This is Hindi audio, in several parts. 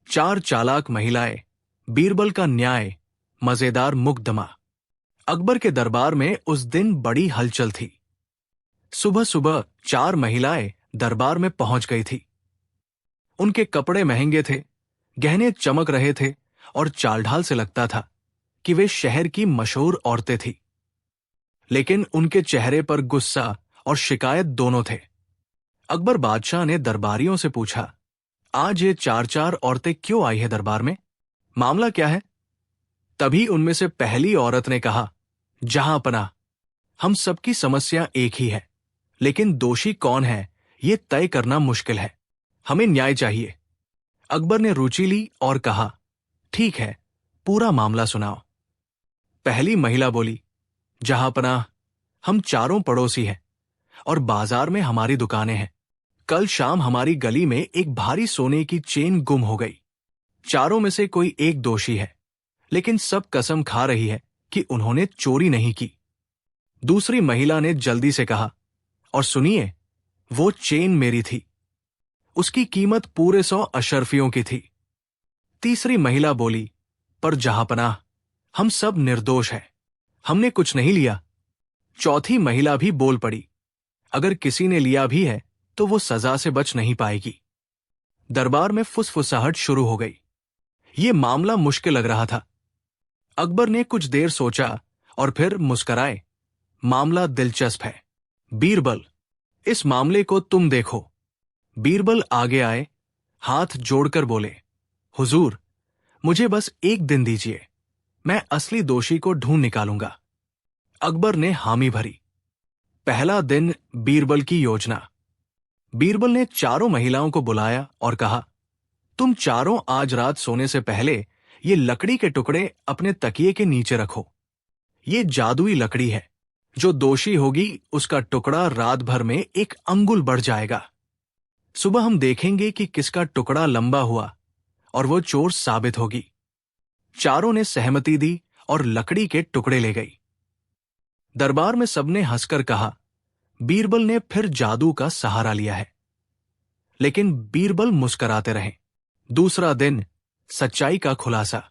चार चालाक महिलाएं, बीरबल का न्याय, मजेदार मुकदमा। अकबर के दरबार में उस दिन बड़ी हलचल थी। सुबह सुबह चार महिलाएं दरबार में पहुंच गई थी। उनके कपड़े महंगे थे, गहने चमक रहे थे और चालढाल से लगता था कि वे शहर की मशहूर औरतें थीं। लेकिन उनके चेहरे पर गुस्सा और शिकायत दोनों थे। अकबर बादशाह ने दरबारियों से पूछा, आज ये चार चार औरतें क्यों आई है दरबार में? मामला क्या है? तभी उनमें से पहली औरत ने कहा, जहांपनाह, हम सबकी समस्या एक ही है, लेकिन दोषी कौन है ये तय करना मुश्किल है। हमें न्याय चाहिए। अकबर ने रुचि ली और कहा, ठीक है, पूरा मामला सुनाओ। पहली महिला बोली, जहांपनाह, हम चारों पड़ोसी हैं और बाजार में हमारी दुकानें हैं। कल शाम हमारी गली में एक भारी सोने की चेन गुम हो गई। चारों में से कोई एक दोषी है, लेकिन सब कसम खा रही है कि उन्होंने चोरी नहीं की। दूसरी महिला ने जल्दी से कहा, और सुनिए, वो चेन मेरी थी। उसकी कीमत पूरे 100 अशर्फियों की थी। तीसरी महिला बोली, पर जहांपनाह, हम सब निर्दोष हैं, हमने कुछ नहीं लिया। चौथी महिला भी बोल पड़ी, अगर किसी ने लिया भी है तो वो सजा से बच नहीं पाएगी। दरबार में फुसफुसाहट शुरू हो गई। ये मामला मुश्किल लग रहा था। अकबर ने कुछ देर सोचा और फिर मुस्कराए, मामला दिलचस्प है। बीरबल, इस मामले को तुम देखो। बीरबल आगे आए, हाथ जोड़कर बोले, हुजूर, मुझे बस एक दिन दीजिए, मैं असली दोषी को ढूंढ निकालूंगा। अकबर ने हामी भरी। पहला दिन बीरबल की योजना। बीरबल ने चारों महिलाओं को बुलाया और कहा, तुम चारों आज रात सोने से पहले ये लकड़ी के टुकड़े अपने तकिए के नीचे रखो। ये जादुई लकड़ी है, जो दोषी होगी उसका टुकड़ा रात भर में 1 अंगुल बढ़ जाएगा। सुबह हम देखेंगे कि किसका टुकड़ा लंबा हुआ और वो चोर साबित होगी। चारों ने सहमति दी और लकड़ी के टुकड़े ले गई। दरबार में सबने हंसकर कहा, बीरबल ने फिर जादू का सहारा लिया है। लेकिन बीरबल मुस्कुराते रहे। दूसरा दिन, सच्चाई का खुलासा।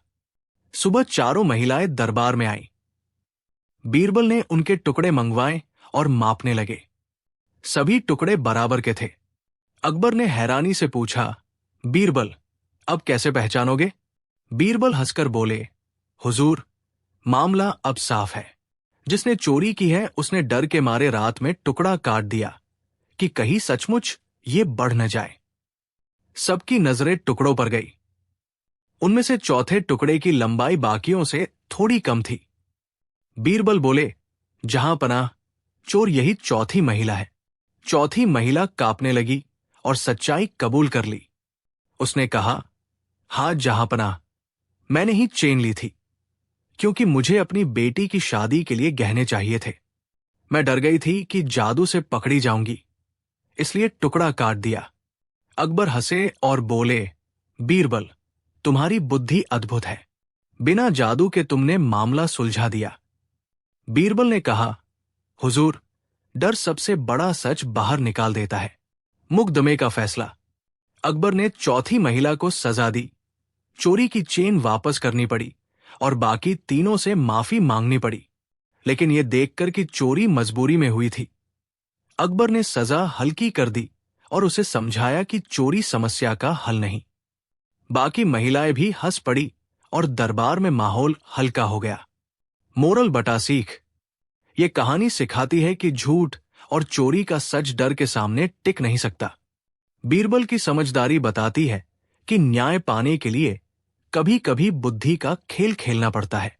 सुबह चारों महिलाएं दरबार में आईं। बीरबल ने उनके टुकड़े मंगवाए और मापने लगे। सभी टुकड़े बराबर के थे। अकबर ने हैरानी से पूछा, बीरबल, अब कैसे पहचानोगे? बीरबल हंसकर बोले, हुजूर, मामला अब साफ है। जिसने चोरी की है उसने डर के मारे रात में टुकड़ा काट दिया कि कहीं सचमुच ये बढ़ न जाए। सबकी नजरें टुकड़ों पर गई। उनमें से चौथे टुकड़े की लंबाई बाकियों से थोड़ी कम थी। बीरबल बोले, जहांपनाह, चोर यही चौथी महिला है। चौथी महिला कांपने लगी और सच्चाई कबूल कर ली। उसने कहा, हाँ जहांपनाह, मैंने ही चेन ली थी, क्योंकि मुझे अपनी बेटी की शादी के लिए गहने चाहिए थे। मैं डर गई थी कि जादू से पकड़ी जाऊंगी, इसलिए टुकड़ा काट दिया। अकबर हंसे और बोले, बीरबल, तुम्हारी बुद्धि अद्भुत है। बिना जादू के तुमने मामला सुलझा दिया। बीरबल ने कहा, हुजूर, डर सबसे बड़ा सच बाहर निकाल देता है। मुकदमे का फैसला। अकबर ने चौथी महिला को सजा दी। चोरी की चेन वापस करनी पड़ी और बाकी तीनों से माफी मांगनी पड़ी, लेकिन यह देखकर कि चोरी मजबूरी में हुई थी। अकबर ने सजा हल्की कर दी और उसे समझाया कि चोरी समस्या का हल नहीं। बाकी महिलाएं भी हंस पड़ी और दरबार में माहौल हल्का हो गया। मोरल बटा सीख। ये कहानी सिखाती है कि झूठ और चोरी का सच डर के सामने टिक नहीं सकता। बीरबल की समझदारी बताती है कि न्याय पाने के लिए कभी कभी बुद्धि का खेल खेलना पड़ता है,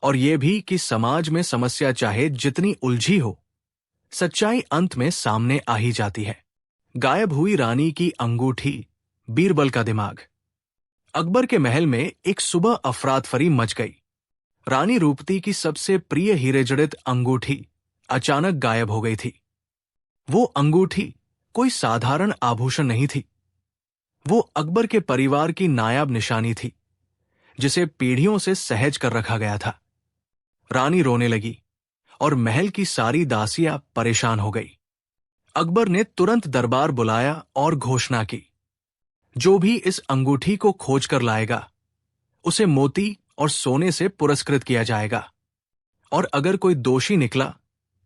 और यह भी कि समाज में समस्या चाहे जितनी उलझी हो, सच्चाई अंत में सामने आ ही जाती है। गायब हुई रानी की अंगूठी, बीरबल का दिमाग। अकबर के महल में एक सुबह अफरातफरी मच गई। रानी रूपती की सबसे प्रिय हीरे जड़ित अंगूठी अचानक गायब हो गई थी। वो अंगूठी कोई साधारण आभूषण नहीं थी। वो अकबर के परिवार की नायाब निशानी थी, जिसे पीढ़ियों से सहेज कर रखा गया था। रानी रोने लगी और महल की सारी दासियां परेशान हो गई। अकबर ने तुरंत दरबार बुलाया और घोषणा की, जो भी इस अंगूठी को खोज कर लाएगा उसे मोती और सोने से पुरस्कृत किया जाएगा, और अगर कोई दोषी निकला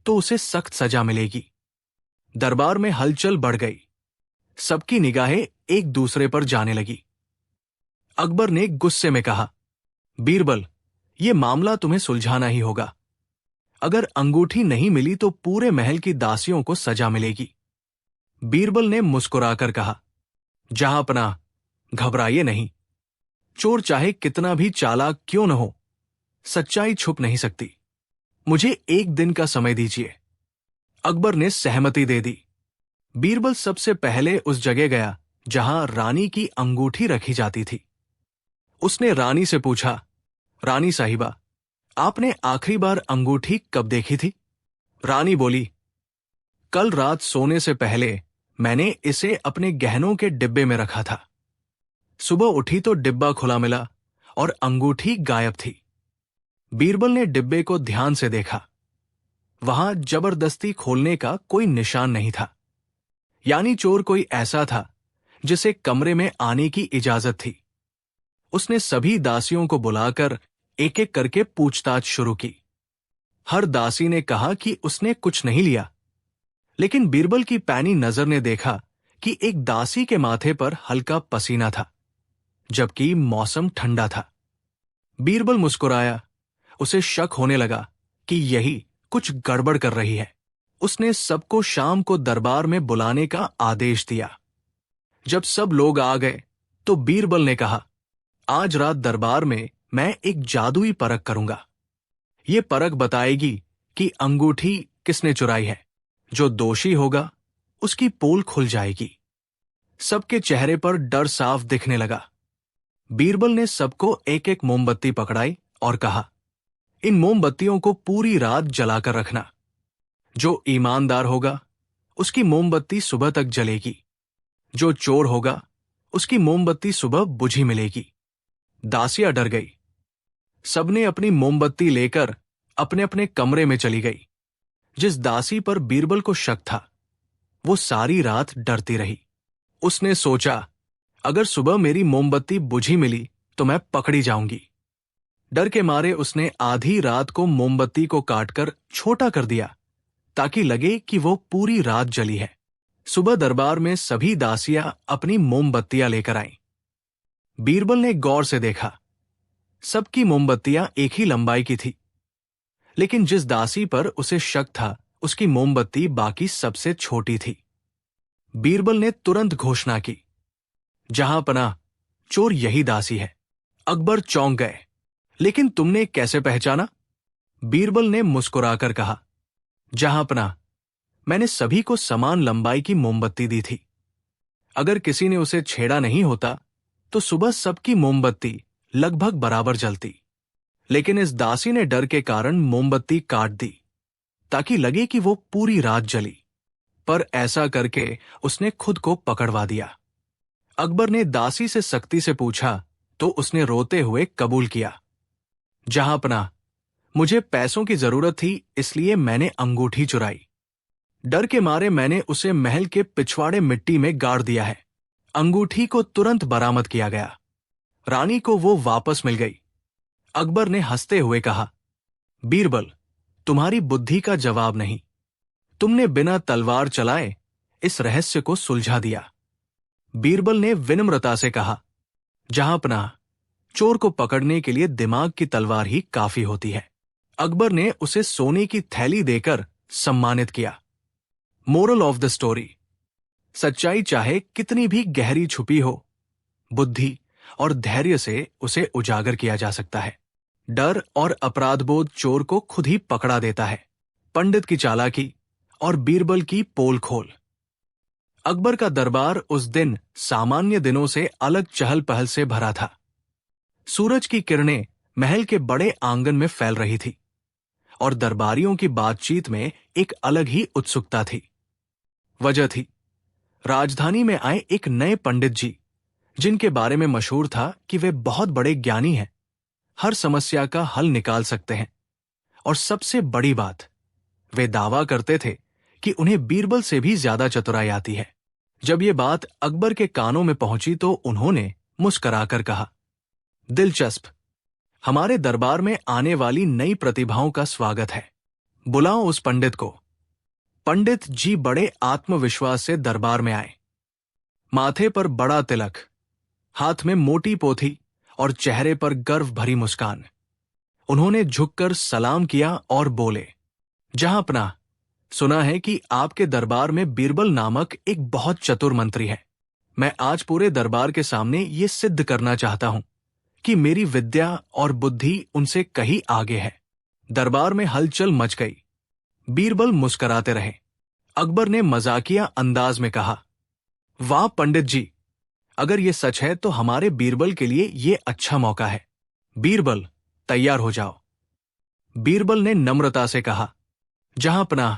तो उसे सख्त सजा मिलेगी। दरबार में हलचल बढ़ गई। सबकी निगाहें एक दूसरे पर जाने लगी। अकबर ने गुस्से में कहा, बीरबल, यह मामला तुम्हें सुलझाना ही होगा। अगर अंगूठी नहीं मिली तो पूरे महल की दासियों को सजा मिलेगी। बीरबल ने मुस्कुराकर कहा, जहांपनाह, घबराइए नहीं। चोर चाहे कितना भी चालाक क्यों न हो, सच्चाई छुप नहीं सकती। मुझे एक दिन का समय दीजिए। अकबर ने सहमति दे दी। बीरबल सबसे पहले उस जगह गया जहां रानी की अंगूठी रखी जाती थी। उसने रानी से पूछा, रानी साहिबा, आपने आखिरी बार अंगूठी कब देखी थी? रानी बोली, कल रात सोने से पहले मैंने इसे अपने गहनों के डिब्बे में रखा था। सुबह उठी तो डिब्बा खुला मिला और अंगूठी गायब थी। बीरबल ने डिब्बे को ध्यान से देखा। वहां जबरदस्ती खोलने का कोई निशान नहीं था, यानी चोर कोई ऐसा था जिसे कमरे में आने की इजाजत थी। उसने सभी दासियों को बुलाकर एक एक करके पूछताछ शुरू की। हर दासी ने कहा कि उसने कुछ नहीं लिया, लेकिन बीरबल की पैनी नजर ने देखा कि एक दासी के माथे पर हल्का पसीना था, जबकि मौसम ठंडा था। बीरबल मुस्कुराया। उसे शक होने लगा कि यही कुछ गड़बड़ कर रही है। उसने सबको शाम को दरबार में बुलाने का आदेश दिया। जब सब लोग आ गए तो बीरबल ने कहा, आज रात दरबार में मैं एक जादुई परख करूंगा। ये परख बताएगी कि अंगूठी किसने चुराई है। जो दोषी होगा उसकी पोल खुल जाएगी। सबके चेहरे पर डर साफ दिखने लगा। बीरबल ने सबको एक एक मोमबत्ती पकड़ाई और कहा, इन मोमबत्तियों को पूरी रात जलाकर रखना। जो ईमानदार होगा उसकी मोमबत्ती सुबह तक जलेगी। जो चोर होगा उसकी मोमबत्ती सुबह बुझी मिलेगी। दासियां डर गई। सबने अपनी मोमबत्ती लेकर अपने अपने कमरे में चली गई। जिस दासी पर बीरबल को शक था वो सारी रात डरती रही। उसने सोचा, अगर सुबह मेरी मोमबत्ती बुझी मिली तो मैं पकड़ी जाऊंगी। डर के मारे उसने आधी रात को मोमबत्ती को काटकर छोटा कर दिया ताकि लगे कि वो पूरी रात जली है। सुबह दरबार में सभी दासियां अपनी मोमबत्तियां लेकर आईं। बीरबल ने गौर से देखा। सबकी मोमबत्तियां एक ही लंबाई की थी, लेकिन जिस दासी पर उसे शक था उसकी मोमबत्ती बाकी सबसे छोटी थी। बीरबल ने तुरंत घोषणा की, जहांपनाह, चोर यही दासी है। अकबर चौंक गए। लेकिन तुमने कैसे पहचाना? बीरबल ने मुस्कुराकर कहा, जहांपनाह, मैंने सभी को समान लंबाई की मोमबत्ती दी थी। अगर किसी ने उसे छेड़ा नहीं होता तो सुबह सबकी मोमबत्ती लगभग बराबर जलती। लेकिन इस दासी ने डर के कारण मोमबत्ती काट दी ताकि लगे कि वो पूरी रात जली, पर ऐसा करके उसने खुद को पकड़वा दिया। अकबर ने दासी से सख्ती से पूछा तो उसने रोते हुए कबूल किया, जहांपनाह, मुझे पैसों की जरूरत थी, इसलिए मैंने अंगूठी चुराई। डर के मारे मैंने उसे महल के पिछवाड़े मिट्टी में गाड़ दिया है। अंगूठी को तुरंत बरामद किया गया। रानी को वो वापस मिल गई। अकबर ने हंसते हुए कहा, बीरबल, तुम्हारी बुद्धि का जवाब नहीं। तुमने बिना तलवार चलाए इस रहस्य को सुलझा दिया। बीरबल ने विनम्रता से कहा, जहांपनाह, चोर को पकड़ने के लिए दिमाग की तलवार ही काफी होती है। अकबर ने उसे सोने की थैली देकर सम्मानित किया। मोरल ऑफ द स्टोरी, सच्चाई चाहे कितनी भी गहरी छुपी हो, बुद्धि और धैर्य से उसे उजागर किया जा सकता है। डर और अपराधबोध चोर को खुद ही पकड़ा देता है। पंडित की चालाकी और बीरबल की पोल खोल। अकबर का दरबार उस दिन सामान्य दिनों से अलग चहल पहल से भरा था। सूरज की किरणें महल के बड़े आंगन में फैल रही थी और दरबारियों की बातचीत में एक अलग ही उत्सुकता थी। वजह थी, राजधानी में आए एक नए पंडित जी, जिनके बारे में मशहूर था कि वे बहुत बड़े ज्ञानी हैं, हर समस्या का हल निकाल सकते हैं, और सबसे बड़ी बात, वे दावा करते थे कि उन्हें बीरबल से भी ज्यादा चतुराई आती है। जब ये बात अकबर के कानों में पहुंची तो उन्होंने मुस्कराकर कहा, दिलचस्प। हमारे दरबार में आने वाली नई प्रतिभाओं का स्वागत है। बुलाओ उस पंडित को। पंडित जी बड़े आत्मविश्वास से दरबार में आए। माथे पर बड़ा तिलक, हाथ में मोटी पोथी और चेहरे पर गर्व भरी मुस्कान। उन्होंने झुककर सलाम किया और बोले, जहांपनाह, सुना है कि आपके दरबार में बीरबल नामक एक बहुत चतुर मंत्री है। मैं आज पूरे दरबार के सामने ये सिद्ध करना चाहता हूं कि मेरी विद्या और बुद्धि उनसे कहीं आगे है। दरबार में हलचल मच गई। बीरबल मुस्कराते रहे। अकबर ने मजाकिया अंदाज में कहा, वाह पंडित जी, अगर ये सच है तो हमारे बीरबल के लिए ये अच्छा मौका है। बीरबल, तैयार हो जाओ। बीरबल ने नम्रता से कहा, जहांपनाह,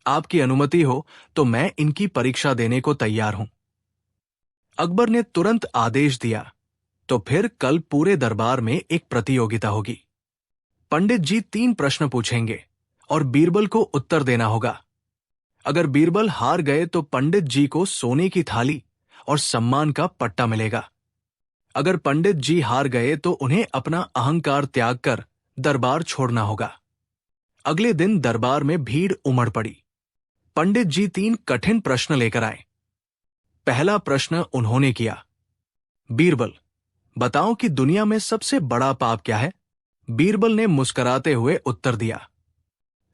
आपकी अनुमति हो तो मैं इनकी परीक्षा देने को तैयार हूं। अकबर ने तुरंत आदेश दिया, तो फिर कल पूरे दरबार में एक प्रतियोगिता होगी। पंडित जी 3 प्रश्न पूछेंगे और बीरबल को उत्तर देना होगा। अगर बीरबल हार गए तो पंडित जी को सोने की थाली और सम्मान का पट्टा मिलेगा। अगर पंडित जी हार गए तो उन्हें अपना अहंकार त्याग कर दरबार छोड़ना होगा। अगले दिन दरबार में भीड़ उमड़ पड़ी। पंडित जी 3 कठिन प्रश्न लेकर आए। पहला प्रश्न उन्होंने किया, बीरबल, बताओ कि दुनिया में सबसे बड़ा पाप क्या है? बीरबल ने मुस्कुराते हुए उत्तर दिया,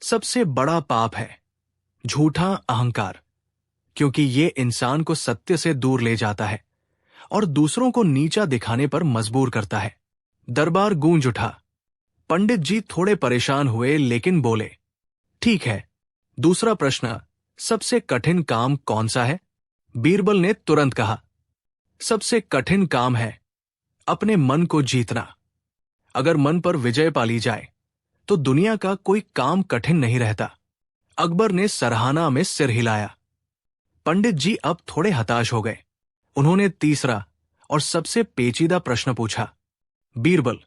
सबसे बड़ा पाप है झूठा अहंकार, क्योंकि ये इंसान को सत्य से दूर ले जाता है और दूसरों को नीचा दिखाने पर मजबूर करता है। दरबार गूंज उठा। पंडित जी थोड़े परेशान हुए लेकिन बोले, ठीक है, दूसरा प्रश्न, सबसे कठिन काम कौन सा है? बीरबल ने तुरंत कहा, सबसे कठिन काम है अपने मन को जीतना। अगर मन पर विजय पा ली जाए तो दुनिया का कोई काम कठिन नहीं रहता। अकबर ने सराहना में सिर हिलाया। पंडित जी अब थोड़े हताश हो गए। उन्होंने तीसरा और सबसे पेचीदा प्रश्न पूछा, बीरबल,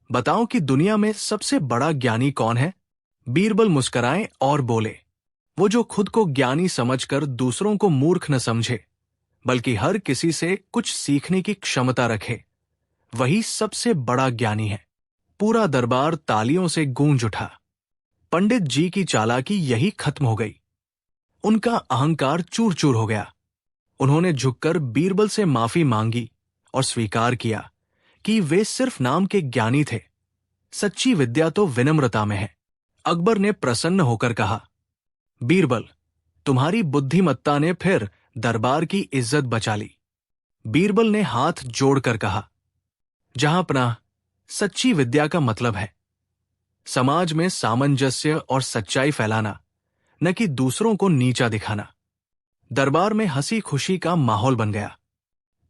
बताओ कि दुनिया में सबसे बड़ा ज्ञानी कौन है? बीरबल मुस्कुराए और बोले, वो जो खुद को ज्ञानी समझकर दूसरों को मूर्ख न समझे, बल्कि हर किसी से कुछ सीखने की क्षमता रखे, वही सबसे बड़ा ज्ञानी है। पूरा दरबार तालियों से गूंज उठा। पंडित जी की चालाकी यही खत्म हो गई। उनका अहंकार चूर चूर हो गया। उन्होंने झुककर बीरबल से माफी मांगी और स्वीकार किया कि वे सिर्फ नाम के ज्ञानी थे। सच्ची विद्या तो विनम्रता में है। अकबर ने प्रसन्न होकर कहा, बीरबल, तुम्हारी बुद्धिमत्ता ने फिर दरबार की इज्जत बचा ली। बीरबल ने हाथ जोड़कर कहा, जहांपनाह, सच्ची विद्या का मतलब है समाज में सामंजस्य और सच्चाई फैलाना, न कि दूसरों को नीचा दिखाना। दरबार में हंसी खुशी का माहौल बन गया।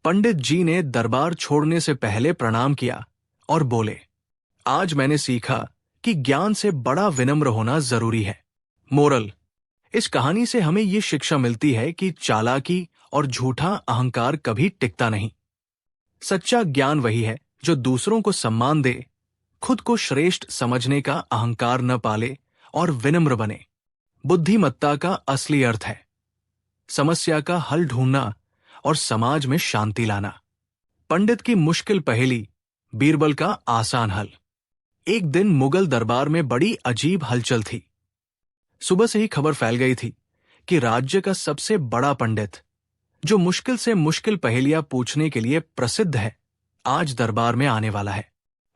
पंडित जी ने दरबार छोड़ने से पहले प्रणाम किया और बोले, आज मैंने सीखा कि ज्ञान से बड़ा विनम्र होना जरूरी है। मोरल, इस कहानी से हमें ये शिक्षा मिलती है कि चालाकी और झूठा अहंकार कभी टिकता नहीं। सच्चा ज्ञान वही है जो दूसरों को सम्मान दे, खुद को श्रेष्ठ समझने का अहंकार न पाले और विनम्र बने। बुद्धिमत्ता का असली अर्थ है समस्या का हल ढूंढना और समाज में शांति लाना। पंडित की मुश्किल पहेली, बीरबल का आसान हल। एक दिन मुगल दरबार में बड़ी अजीब हलचल थी। सुबह से ही खबर फैल गई थी कि राज्य का सबसे बड़ा पंडित, जो मुश्किल से मुश्किल पहेलियां पूछने के लिए प्रसिद्ध है, आज दरबार में आने वाला है।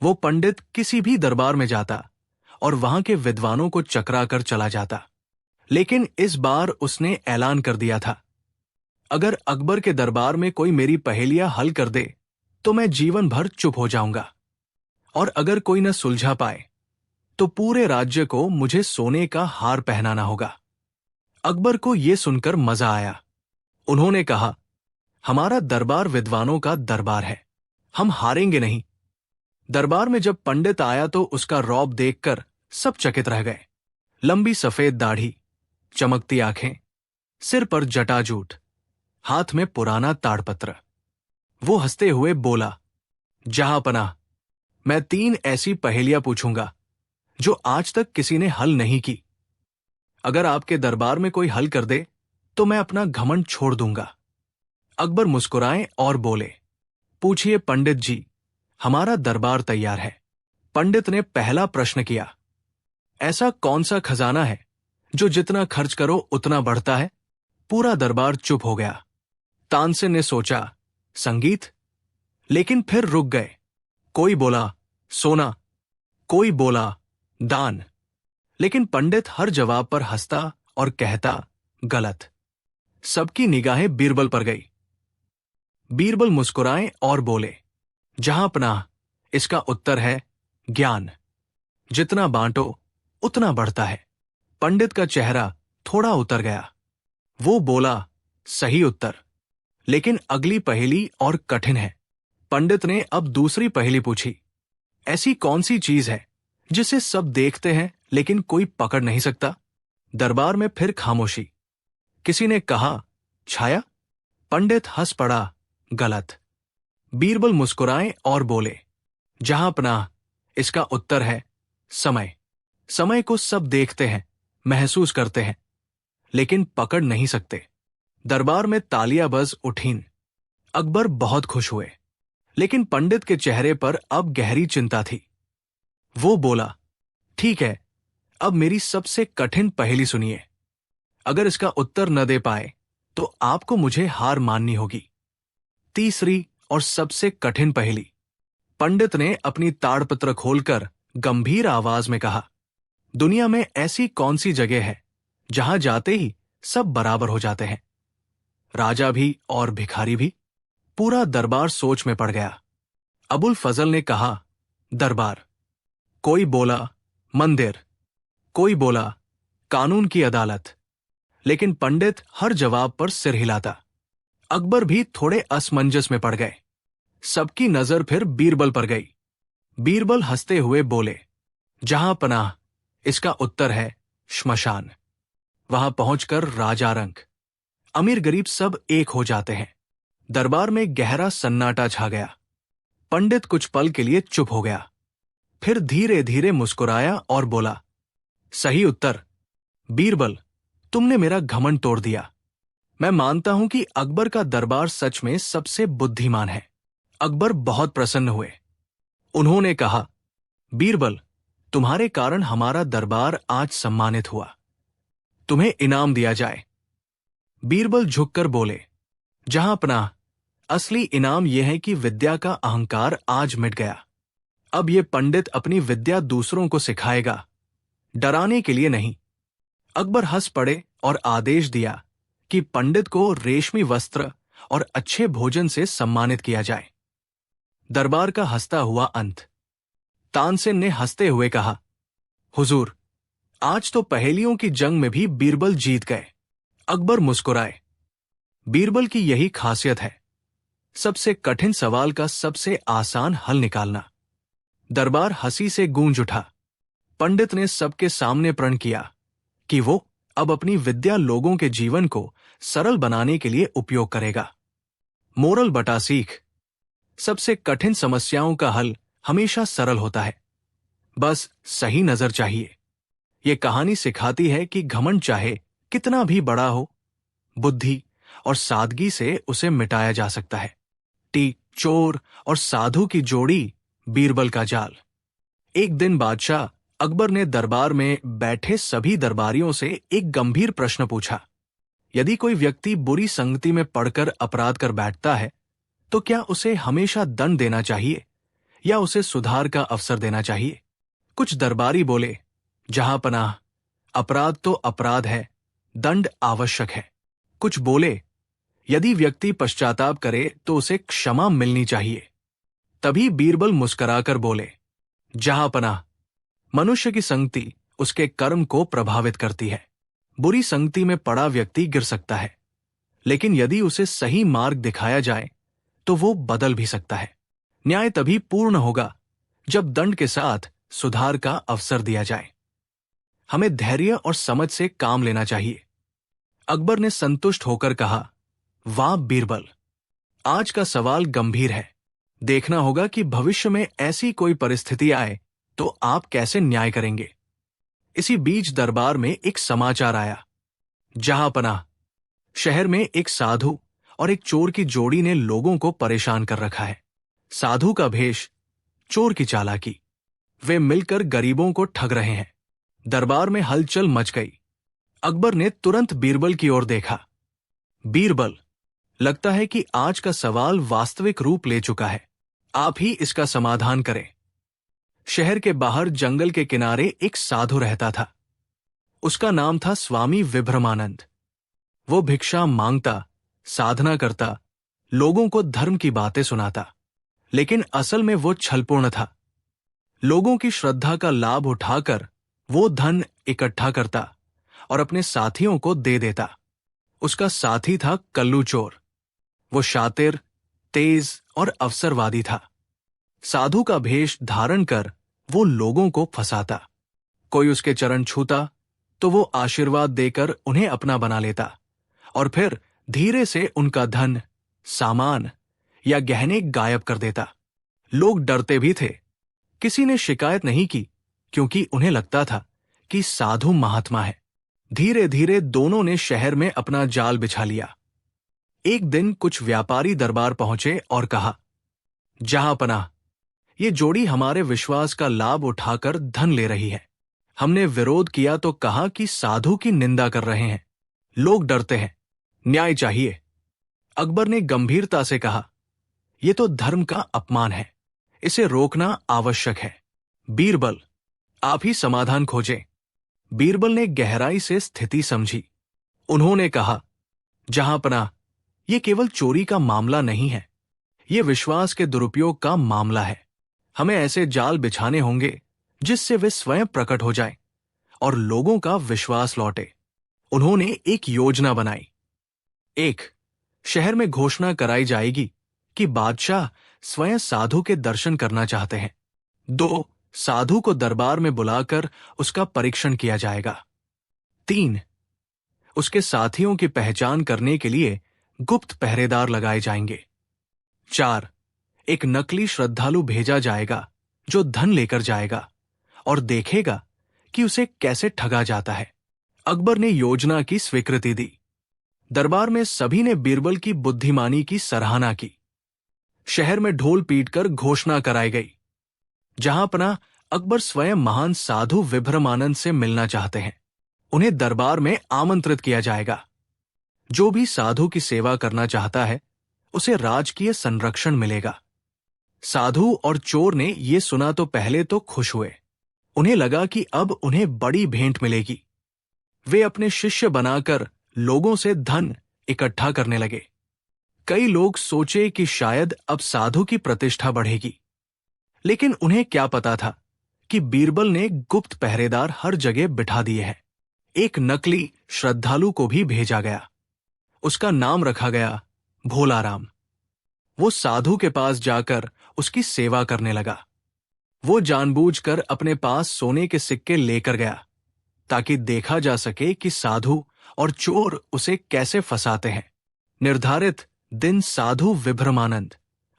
वो पंडित किसी भी दरबार में जाता और वहां के विद्वानों को चकरा कर चला जाता, लेकिन इस बार उसने ऐलान कर दिया था, अगर अकबर के दरबार में कोई मेरी पहेलियां हल कर दे तो मैं जीवन भर चुप हो जाऊंगा, और अगर कोई न सुलझा पाए तो पूरे राज्य को मुझे सोने का हार पहनाना होगा। अकबर को यह सुनकर मजा आया। उन्होंने कहा, हमारा दरबार विद्वानों का दरबार है, हम हारेंगे नहीं। दरबार में जब पंडित आया तो उसका रौब देखकर सब चकित रह गए। लंबी सफेद दाढ़ी, चमकती आंखें, सिर पर जटाजूट, हाथ में पुराना ताड़पत्र। वो हंसते हुए बोला, जहांपनाह, मैं 3 ऐसी पहेलियां पूछूंगा जो आज तक किसी ने हल नहीं की। अगर आपके दरबार में कोई हल कर दे तो मैं अपना घमंड छोड़ दूंगा। अकबर मुस्कुराए और बोले, पूछिए पंडित जी, हमारा दरबार तैयार है। पंडित ने पहला प्रश्न किया, ऐसा कौन सा खजाना है जो जितना खर्च करो उतना बढ़ता है? पूरा दरबार चुप हो गया। तानसेन ने सोचा, संगीत, लेकिन फिर रुक गए। कोई बोला सोना, कोई बोला दान, लेकिन पंडित हर जवाब पर हंसता और कहता, गलत। सबकी निगाहें बीरबल पर गई। बीरबल मुस्कुराए और बोले, जहां पनाह, इसका उत्तर है ज्ञान। जितना बांटो उतना बढ़ता है। पंडित का चेहरा थोड़ा उतर गया। वो बोला, सही उत्तर, लेकिन अगली पहेली और कठिन है। पंडित ने अब दूसरी पहेली पूछी, ऐसी कौन सी चीज है जिसे सब देखते हैं लेकिन कोई पकड़ नहीं सकता? दरबार में फिर खामोशी। किसी ने कहा, छाया? पंडित हंस पड़ा, गलत। बीरबल मुस्कुराए और बोले, जहां पनाह, इसका उत्तर है समय। समय को सब देखते हैं, महसूस करते हैं, लेकिन पकड़ नहीं सकते। दरबार में तालियां बज उठीं। अकबर बहुत खुश हुए, लेकिन पंडित के चेहरे पर अब गहरी चिंता थी। वो बोला, ठीक है, अब मेरी सबसे कठिन पहेली सुनिए। अगर इसका उत्तर न दे पाए तो आपको मुझे हार माननी होगी। तीसरी और सबसे कठिन पहेली। पंडित ने अपनी ताड़पत्र खोलकर गंभीर आवाज में कहा, दुनिया में ऐसी कौन सी जगह है जहां जाते ही सब बराबर हो जाते हैं? राजा भी और भिखारी भी। पूरा दरबार सोच में पड़ गया। अबुल फजल ने कहा, दरबार। कोई बोला मंदिर, कोई बोला कानून की अदालत, लेकिन पंडित हर जवाब पर सिर हिलाता। अकबर भी थोड़े असमंजस में पड़ गए। सबकी नजर फिर बीरबल पर गई। बीरबल हंसते हुए बोले, जहां पनाह, इसका उत्तर है श्मशान। वहां पहुंचकर राजा रंक, अमीर गरीब सब एक हो जाते हैं। दरबार में गहरा सन्नाटा छा गया। पंडित कुछ पल के लिए चुप हो गया, फिर धीरे धीरे मुस्कुराया और बोला, सही उत्तर। बीरबल, तुमने मेरा घमंड तोड़ दिया। मैं मानता हूं कि अकबर का दरबार सच में सबसे बुद्धिमान है। अकबर बहुत प्रसन्न हुए। उन्होंने कहा, बीरबल, तुम्हारे कारण हमारा दरबार आज सम्मानित हुआ। तुम्हें इनाम दिया जाए। बीरबल झुककर बोले, जहां पनाह, असली इनाम यह है कि विद्या का अहंकार आज मिट गया। अब ये पंडित अपनी विद्या दूसरों को सिखाएगा, डराने के लिए नहीं। अकबर हंस पड़े और आदेश दिया कि पंडित को रेशमी वस्त्र और अच्छे भोजन से सम्मानित किया जाए। दरबार का हंसता हुआ अंत। तानसेन ने हंसते हुए कहा, हुजूर, आज तो पहेलियों की जंग में भी बीरबल जीत गए। अकबर मुस्कुराए। बीरबल की यही खासियत है, सबसे कठिन सवाल का सबसे आसान हल निकालना। दरबार हंसी से गूंज उठा। पंडित ने सबके सामने प्रण किया कि वो अब अपनी विद्या लोगों के जीवन को सरल बनाने के लिए उपयोग करेगा। मोरल बटा सीख, सबसे कठिन समस्याओं का हल हमेशा सरल होता है, बस सही नजर चाहिए। ये कहानी सिखाती है कि घमंड चाहे कितना भी बड़ा हो, बुद्धि और सादगी से उसे मिटाया जा सकता है। चोर और साधु की जोड़ी, बीरबल का जाल। एक दिन बादशाह अकबर ने दरबार में बैठे सभी दरबारियों से एक गंभीर प्रश्न पूछा, यदि कोई व्यक्ति बुरी संगति में पड़कर अपराध कर बैठता है तो क्या उसे हमेशा दंड देना चाहिए या उसे सुधार का अवसर देना चाहिए? कुछ दरबारी बोले, जहां पनाह, अपराध तो अपराध है, दंड आवश्यक है। कुछ बोले, यदि व्यक्ति पश्चाताप करे तो उसे क्षमा मिलनी चाहिए। तभी बीरबल मुस्कुराकर बोले, जहां पनाह, मनुष्य की संगति उसके कर्म को प्रभावित करती है। बुरी संगति में पड़ा व्यक्ति गिर सकता है, लेकिन यदि उसे सही मार्ग दिखाया जाए तो वो बदल भी सकता है। न्याय तभी पूर्ण होगा जब दंड के साथ सुधार का अवसर दिया जाए। हमें धैर्य और समझ से काम लेना चाहिए। अकबर ने संतुष्ट होकर कहा, वाह बीरबल, आज का सवाल गंभीर है। देखना होगा कि भविष्य में ऐसी कोई परिस्थिति आए तो आप कैसे न्याय करेंगे। इसी बीच दरबार में एक समाचार आया, जहां पनाह, शहर में एक साधु और एक चोर की जोड़ी ने लोगों को परेशान कर रखा है। साधु का भेष, चोर की चालाकी। वे मिलकर गरीबों को ठग रहे हैं। दरबार में हलचल मच गई। अकबर ने तुरंत बीरबल की ओर देखा। बीरबल, लगता है कि आज का सवाल वास्तविक रूप ले चुका है। आप ही इसका समाधान करें। शहर के बाहर जंगल के किनारे एक साधु रहता था। उसका नाम था स्वामी विभ्रमानंद। वो भिक्षा मांगता, साधना करता, लोगों को धर्म की बातें सुनाता, लेकिन असल में वो छलपूर्ण था। लोगों की श्रद्धा का लाभ उठाकर वो धन इकट्ठा करता और अपने साथियों को दे देता। उसका साथी था कल्लू चोर। वो शातिर, तेज और अवसरवादी था। साधु का भेष धारण कर वो लोगों को फंसाता। कोई उसके चरण छूता तो वो आशीर्वाद देकर उन्हें अपना बना लेता और फिर धीरे से उनका धन, सामान या गहने गायब कर देता। लोग डरते भी थे। किसी ने शिकायत नहीं की क्योंकि उन्हें लगता था कि साधु महात्मा है। धीरे धीरे दोनों ने शहर में अपना जाल बिछा लिया। एक दिन कुछ व्यापारी दरबार पहुंचे और कहा, जहांपनाह, ये जोड़ी हमारे विश्वास का लाभ उठाकर धन ले रही है। हमने विरोध किया तो कहा कि साधु की निंदा कर रहे हैं। लोग डरते हैं। न्याय चाहिए। अकबर ने गंभीरता से कहा, यह तो धर्म का अपमान है। इसे रोकना आवश्यक है। बीरबल, आप ही समाधान खोजें। बीरबल ने गहराई से स्थिति समझी। उन्होंने कहा, जहांपनाह, यह केवल चोरी का मामला नहीं है। यह विश्वास के दुरुपयोग का मामला है। हमें ऐसे जाल बिछाने होंगे जिससे वे स्वयं प्रकट हो जाएं और लोगों का विश्वास लौटे। उन्होंने एक योजना बनाई। 1. शहर में घोषणा कराई जाएगी कि बादशाह स्वयं साधु के दर्शन करना चाहते हैं। 2. साधु को दरबार में बुलाकर उसका परीक्षण किया जाएगा। 3. उसके साथियों की पहचान करने के लिए गुप्त पहरेदार लगाए जाएंगे। 4. एक नकली श्रद्धालु भेजा जाएगा जो धन लेकर जाएगा और देखेगा कि उसे कैसे ठगा जाता है। अकबर ने योजना की स्वीकृति दी। दरबार में सभी ने बीरबल की बुद्धिमानी की सराहना की। शहर में ढोल पीटकर घोषणा कराई गई, जहांपनाह, अकबर स्वयं महान साधु विभ्रमानंद से मिलना चाहते हैं। उन्हें दरबार में आमंत्रित किया जाएगा। जो भी साधु की सेवा करना चाहता है उसे राजकीय संरक्षण मिलेगा। साधु और चोर ने ये सुना तो पहले तो खुश हुए। उन्हें लगा कि अब उन्हें बड़ी भेंट मिलेगी। वे अपने शिष्य बनाकर लोगों से धन इकट्ठा करने लगे। कई लोग सोचे कि शायद अब साधु की प्रतिष्ठा बढ़ेगी, लेकिन उन्हें क्या पता था कि बीरबल ने गुप्त पहरेदार हर जगह बिठा दिए हैं। एक नकली श्रद्धालु को भी भेजा गया। उसका नाम रखा गया भोलाराम। वो साधु के पास जाकर उसकी सेवा करने लगा। वो जानबूझकर अपने पास सोने के सिक्के लेकर गया ताकि देखा जा सके कि साधु और चोर उसे कैसे फंसाते हैं। निर्धारित दिन साधु विभ्रमानंद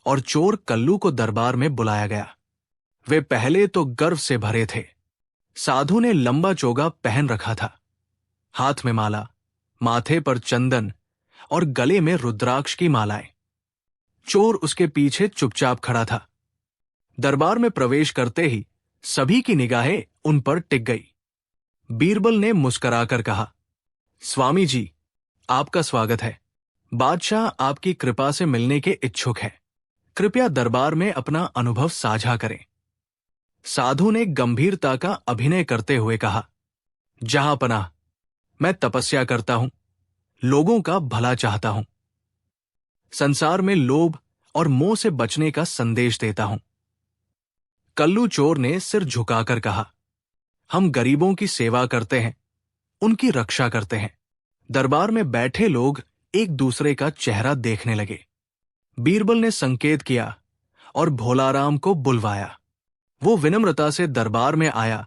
और चोर कल्लू को दरबार में बुलाया गया। वे पहले तो गर्व से भरे थे। साधु ने लंबा चोगा पहन रखा था, हाथ में माला, माथे पर चंदन और गले में रुद्राक्ष की मालाएं। चोर उसके पीछे चुपचाप खड़ा था। दरबार में प्रवेश करते ही सभी की निगाहें उन पर टिक गई। बीरबल ने मुस्कुराकर कहा, स्वामी जी, आपका स्वागत है। बादशाह आपकी कृपा से मिलने के इच्छुक है। कृपया दरबार में अपना अनुभव साझा करें। साधु ने गंभीरता का अभिनय करते हुए कहा, जहांपनाह, मैं तपस्या करता हूं, लोगों का भला चाहता हूं, संसार में लोभ और मोह से बचने का संदेश देता हूं। कल्लू चोर ने सिर झुकाकर कहा, हम गरीबों की सेवा करते हैं, उनकी रक्षा करते हैं। दरबार में बैठे लोग एक दूसरे का चेहरा देखने लगे। बीरबल ने संकेत किया और भोलाराम को बुलवाया। वो विनम्रता से दरबार में आया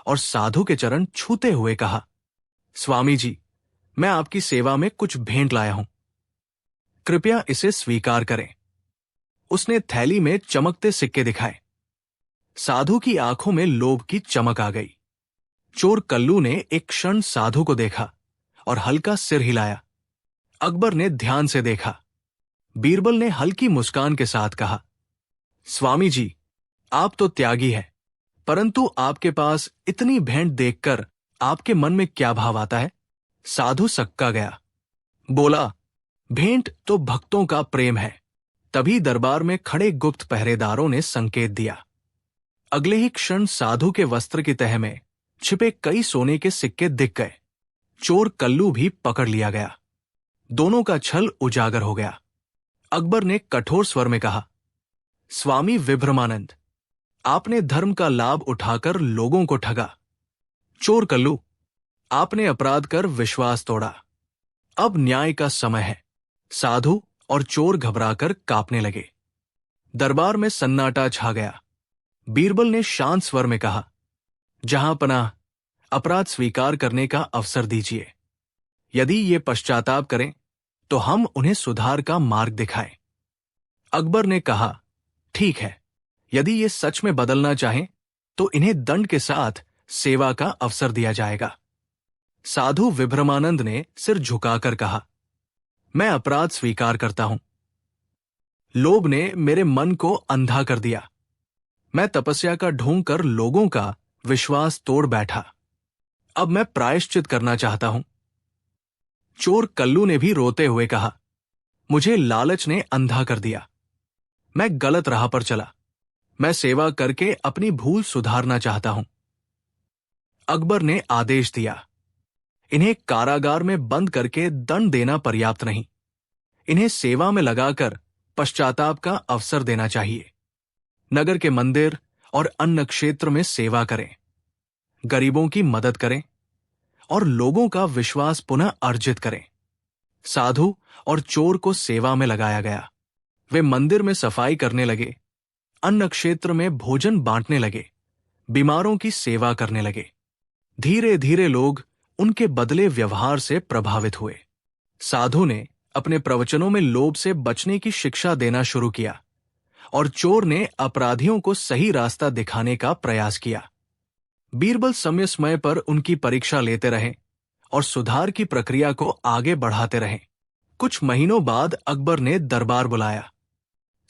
और साधु के चरण छूते हुए कहा, स्वामी जी, मैं आपकी सेवा में कुछ भेंट लाया हूं, कृपया इसे स्वीकार करें। उसने थैली में चमकते सिक्के दिखाए। साधु की आंखों में लोभ की चमक आ गई। चोर कल्लू ने एक क्षण साधु को देखा और हल्का सिर हिलाया। अकबर ने ध्यान से देखा। बीरबल ने हल्की मुस्कान के साथ कहा, स्वामी जी, आप तो त्यागी है, परंतु आपके पास इतनी भेंट देखकर आपके मन में क्या भाव आता है? साधु सक्का गया। बोला, भेंट तो भक्तों का प्रेम है। तभी दरबार में खड़े गुप्त पहरेदारों ने संकेत दिया। अगले ही क्षण साधु के वस्त्र की तह में छिपे कई सोने के सिक्के दिख गए। चोर कल्लू भी पकड़ लिया गया। दोनों का छल उजागर हो गया। अकबर ने कठोर स्वर में कहा, स्वामी विभ्रमानंद, आपने धर्म का लाभ उठाकर लोगों को ठगा। चोर कल्लू, आपने अपराध कर विश्वास तोड़ा। अब न्याय का समय है। साधु और चोर घबराकर कांपने लगे। दरबार में सन्नाटा छा गया। बीरबल ने शांत स्वर में कहा, जहां पनाह, अपराध स्वीकार करने का अवसर दीजिए। यदि ये पश्चाताप करें तो हम उन्हें सुधार का मार्ग दिखाएं। अकबर ने कहा, ठीक है, यदि ये सच में बदलना चाहें तो इन्हें दंड के साथ सेवा का अवसर दिया जाएगा। साधु विभ्रमानंद ने सिर झुकाकर कहा, मैं अपराध स्वीकार करता हूं। लोभ ने मेरे मन को अंधा कर दिया। मैं तपस्या का ढोंग कर लोगों का विश्वास तोड़ बैठा। अब मैं प्रायश्चित करना चाहता हूं। चोर कल्लू ने भी रोते हुए कहा, मुझे लालच ने अंधा कर दिया। मैं गलत राह पर चला। मैं सेवा करके अपनी भूल सुधारना चाहता हूं। अकबर ने आदेश दिया, इन्हें कारागार में बंद करके दंड देना पर्याप्त नहीं। इन्हें सेवा में लगाकर पश्चाताप का अवसर देना चाहिए। नगर के मंदिर और अन्न क्षेत्र में सेवा करें, गरीबों की मदद करें और लोगों का विश्वास पुनः अर्जित करें। साधु और चोर को सेवा में लगाया गया। वे मंदिर में सफाई करने लगे, अन्न क्षेत्र में भोजन बांटने लगे, बीमारों की सेवा करने लगे। धीरे धीरे लोग उनके बदले व्यवहार से प्रभावित हुए। साधु ने अपने प्रवचनों में लोभ से बचने की शिक्षा देना शुरू किया और चोर ने अपराधियों को सही रास्ता दिखाने का प्रयास किया। बीरबल समय समय पर उनकी परीक्षा लेते रहे और सुधार की प्रक्रिया को आगे बढ़ाते रहे। कुछ महीनों बाद अकबर ने दरबार बुलाया।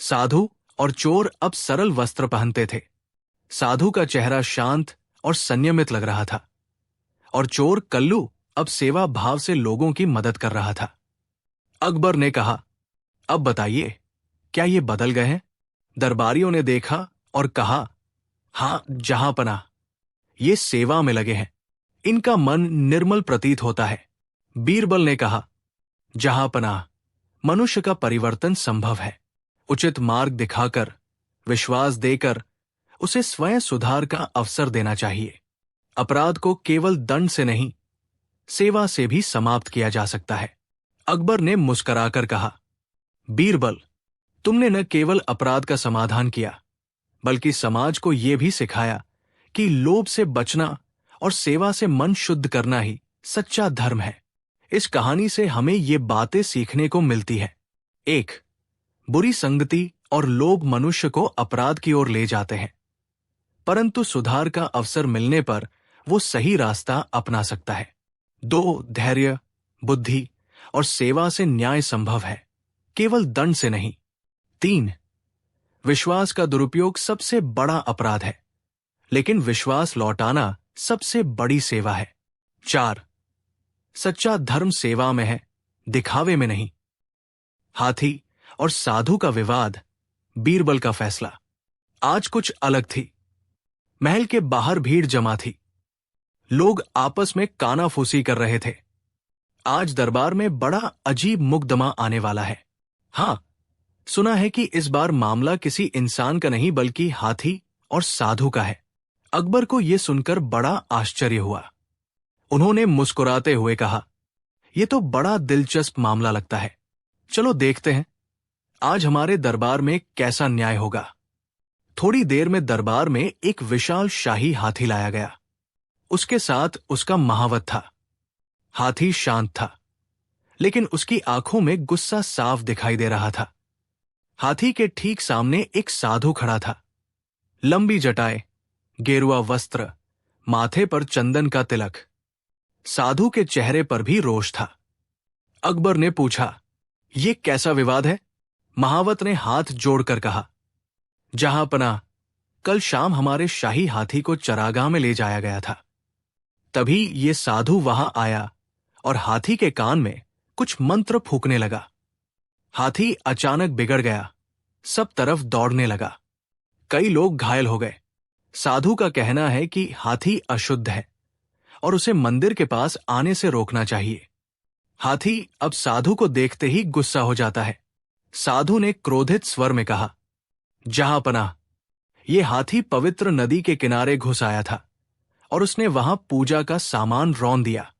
साधु और चोर अब सरल वस्त्र पहनते थे। साधु का चेहरा शांत और संयमित लग रहा था और चोर कल्लू अब सेवा भाव से लोगों की मदद कर रहा था। अकबर ने कहा, अब बताइए, क्या ये बदल गए हैं? दरबारियों ने देखा और कहा, हां जहां पनाह, ये सेवा में लगे हैं। इनका मन निर्मल प्रतीत होता है। बीरबल ने कहा, जहां पनाह, मनुष्य का परिवर्तन संभव है। उचित मार्ग दिखाकर, विश्वास देकर उसे स्वयं सुधार का अवसर देना चाहिए। अपराध को केवल दंड से नहीं, सेवा से भी समाप्त किया जा सकता है। अकबर ने मुस्कुराकर कहा, बीरबल, तुमने न केवल अपराध का समाधान किया, बल्कि समाज को यह भी सिखाया कि लोभ से बचना और सेवा से मन शुद्ध करना ही सच्चा धर्म है। इस कहानी से हमें ये बातें सीखने को मिलती है। 1. बुरी संगति और लोभ मनुष्य को अपराध की ओर ले जाते हैं, परंतु सुधार का अवसर मिलने पर वो सही रास्ता अपना सकता है। 2. धैर्य, बुद्धि और सेवा से न्याय संभव है, केवल दंड से नहीं। 3. विश्वास का दुरुपयोग सबसे बड़ा अपराध है, लेकिन विश्वास लौटाना सबसे बड़ी सेवा है। 4. सच्चा धर्म सेवा में है, दिखावे में नहीं। हाथी और साधु का विवाद, बीरबल का फैसला। आज कुछ अलग थी। महल के बाहर भीड़ जमा थी। लोग आपस में कानाफूसी कर रहे थे। आज दरबार में बड़ा अजीब मुकदमा आने वाला है। हां, सुना है कि इस बार मामला किसी इंसान का नहीं बल्कि हाथी और साधु का है। अकबर को यह सुनकर बड़ा आश्चर्य हुआ। उन्होंने मुस्कुराते हुए कहा, यह तो बड़ा दिलचस्प मामला लगता है। चलो देखते हैं आज हमारे दरबार में कैसा न्याय होगा। थोड़ी देर में दरबार में एक विशाल शाही हाथी लाया गया। उसके साथ उसका महावत था। हाथी शांत था, लेकिन उसकी आंखों में गुस्सा साफ दिखाई दे रहा था। हाथी के ठीक सामने एक साधु खड़ा था। लंबी जटाएं, गेरुआ वस्त्र, माथे पर चंदन का तिलक। साधु के चेहरे पर भी रोष था। अकबर ने पूछा, यह कैसा विवाद है? महावत ने हाथ जोड़कर कहा, जहांपना, कल शाम हमारे शाही हाथी को चरागाह में ले जाया गया था। तभी ये साधु वहां आया और हाथी के कान में कुछ मंत्र फूंकने लगा। हाथी अचानक बिगड़ गया, सब तरफ दौड़ने लगा। कई लोग घायल हो गए। साधु का कहना है कि हाथी अशुद्ध है और उसे मंदिर के पास आने से रोकना चाहिए। हाथी अब साधु को देखते ही गुस्सा हो जाता है। साधु ने क्रोधित स्वर में कहा, जहांपना, ये हाथी पवित्र नदी के किनारे घुस आया था और उसने वहां पूजा का सामान रौंद दिया।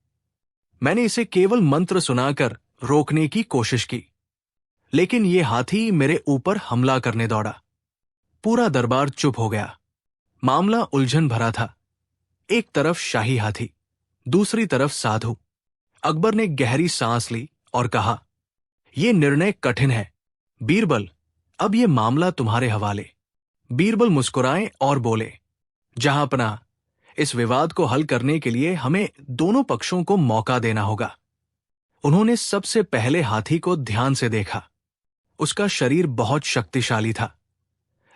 मैंने इसे केवल मंत्र सुनाकर रोकने की कोशिश की, लेकिन ये हाथी मेरे ऊपर हमला करने दौड़ा। पूरा दरबार चुप हो गया। मामला उलझन भरा था। एक तरफ शाही हाथी, दूसरी तरफ साधु। अकबर ने गहरी सांस ली और कहा, यह निर्णय कठिन है। बीरबल, अब यह मामला तुम्हारे हवाले। बीरबल मुस्कुराए और बोले, जहांपना, इस विवाद को हल करने के लिए हमें दोनों पक्षों को मौका देना होगा। उन्होंने सबसे पहले हाथी को ध्यान से देखा। उसका शरीर बहुत शक्तिशाली था,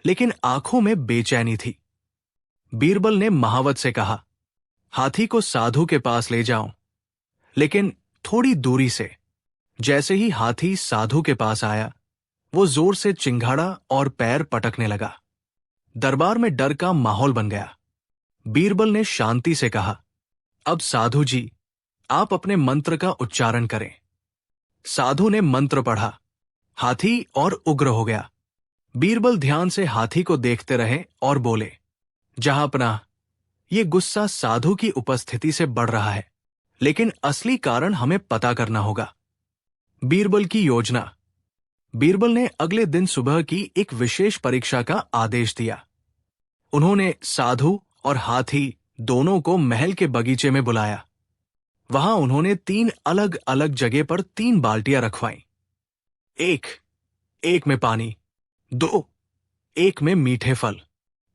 लेकिन आंखों में बेचैनी थी। बीरबल ने महावत से कहा, हाथी को साधु के पास ले जाओ, लेकिन थोड़ी दूरी से। जैसे ही हाथी साधु के पास आया, वो जोर से चिंघाड़ा और पैर पटकने लगा। दरबार में डर का माहौल बन गया। बीरबल ने शांति से कहा, अब साधु जी, आप अपने मंत्र का उच्चारण करें। साधु ने मंत्र पढ़ा। हाथी और उग्र हो गया। बीरबल ध्यान से हाथी को देखते रहे और बोले, जहांपना, ये गुस्सा साधु की उपस्थिति से बढ़ रहा है, लेकिन असली कारण हमें पता करना होगा। बीरबल की योजना। बीरबल ने अगले दिन सुबह की एक विशेष परीक्षा का आदेश दिया। उन्होंने साधु और हाथी दोनों को महल के बगीचे में बुलाया। वहां उन्होंने 3 अलग अलग जगह पर 3 बाल्टियां रखवाईं। एक में पानी, 2 एक में मीठे फल,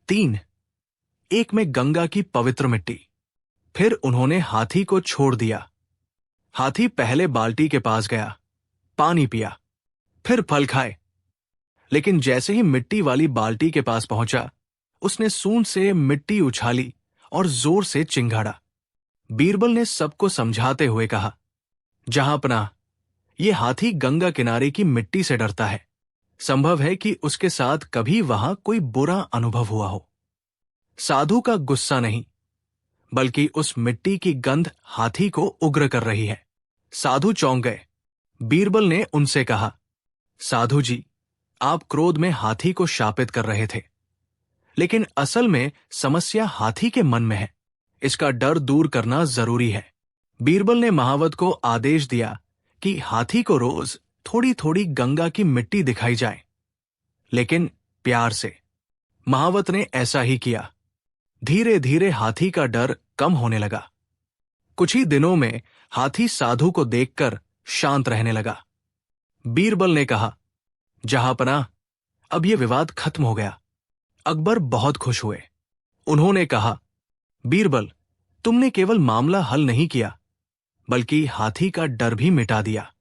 3 एक में गंगा की पवित्र मिट्टी। फिर उन्होंने हाथी को छोड़ दिया। हाथी पहले बाल्टी के पास गया, पानी पिया, फिर फल खाए। लेकिन जैसे ही मिट्टी वाली बाल्टी के पास पहुंचा, उसने सूंड से मिट्टी उछाली और जोर से चिंघाड़ा। बीरबल ने सबको समझाते हुए कहा, जहांपना, ये हाथी गंगा किनारे की मिट्टी से डरता है। संभव है कि उसके साथ कभी वहां कोई बुरा अनुभव हुआ हो। साधु का गुस्सा नहीं, बल्कि उस मिट्टी की गंध हाथी को उग्र कर रही है। साधु चौंक गए। बीरबल ने उनसे कहा, साधु जी, आप क्रोध में हाथी को शापित कर रहे थे, लेकिन असल में समस्या हाथी के मन में है। इसका डर दूर करना जरूरी है। बीरबल ने महावत को आदेश दिया कि हाथी को रोज थोड़ी थोड़ी गंगा की मिट्टी दिखाई जाए, लेकिन प्यार से। महावत ने ऐसा ही किया। धीरे धीरे हाथी का डर कम होने लगा। कुछ ही दिनों में हाथी साधु को देखकर शांत रहने लगा। बीरबल ने कहा, जहांपना, अब यह विवाद खत्म हो गया। अकबर बहुत खुश हुए। उन्होंने कहा, बीरबल, तुमने केवल मामला हल नहीं किया, बल्कि हाथी का डर भी मिटा दिया।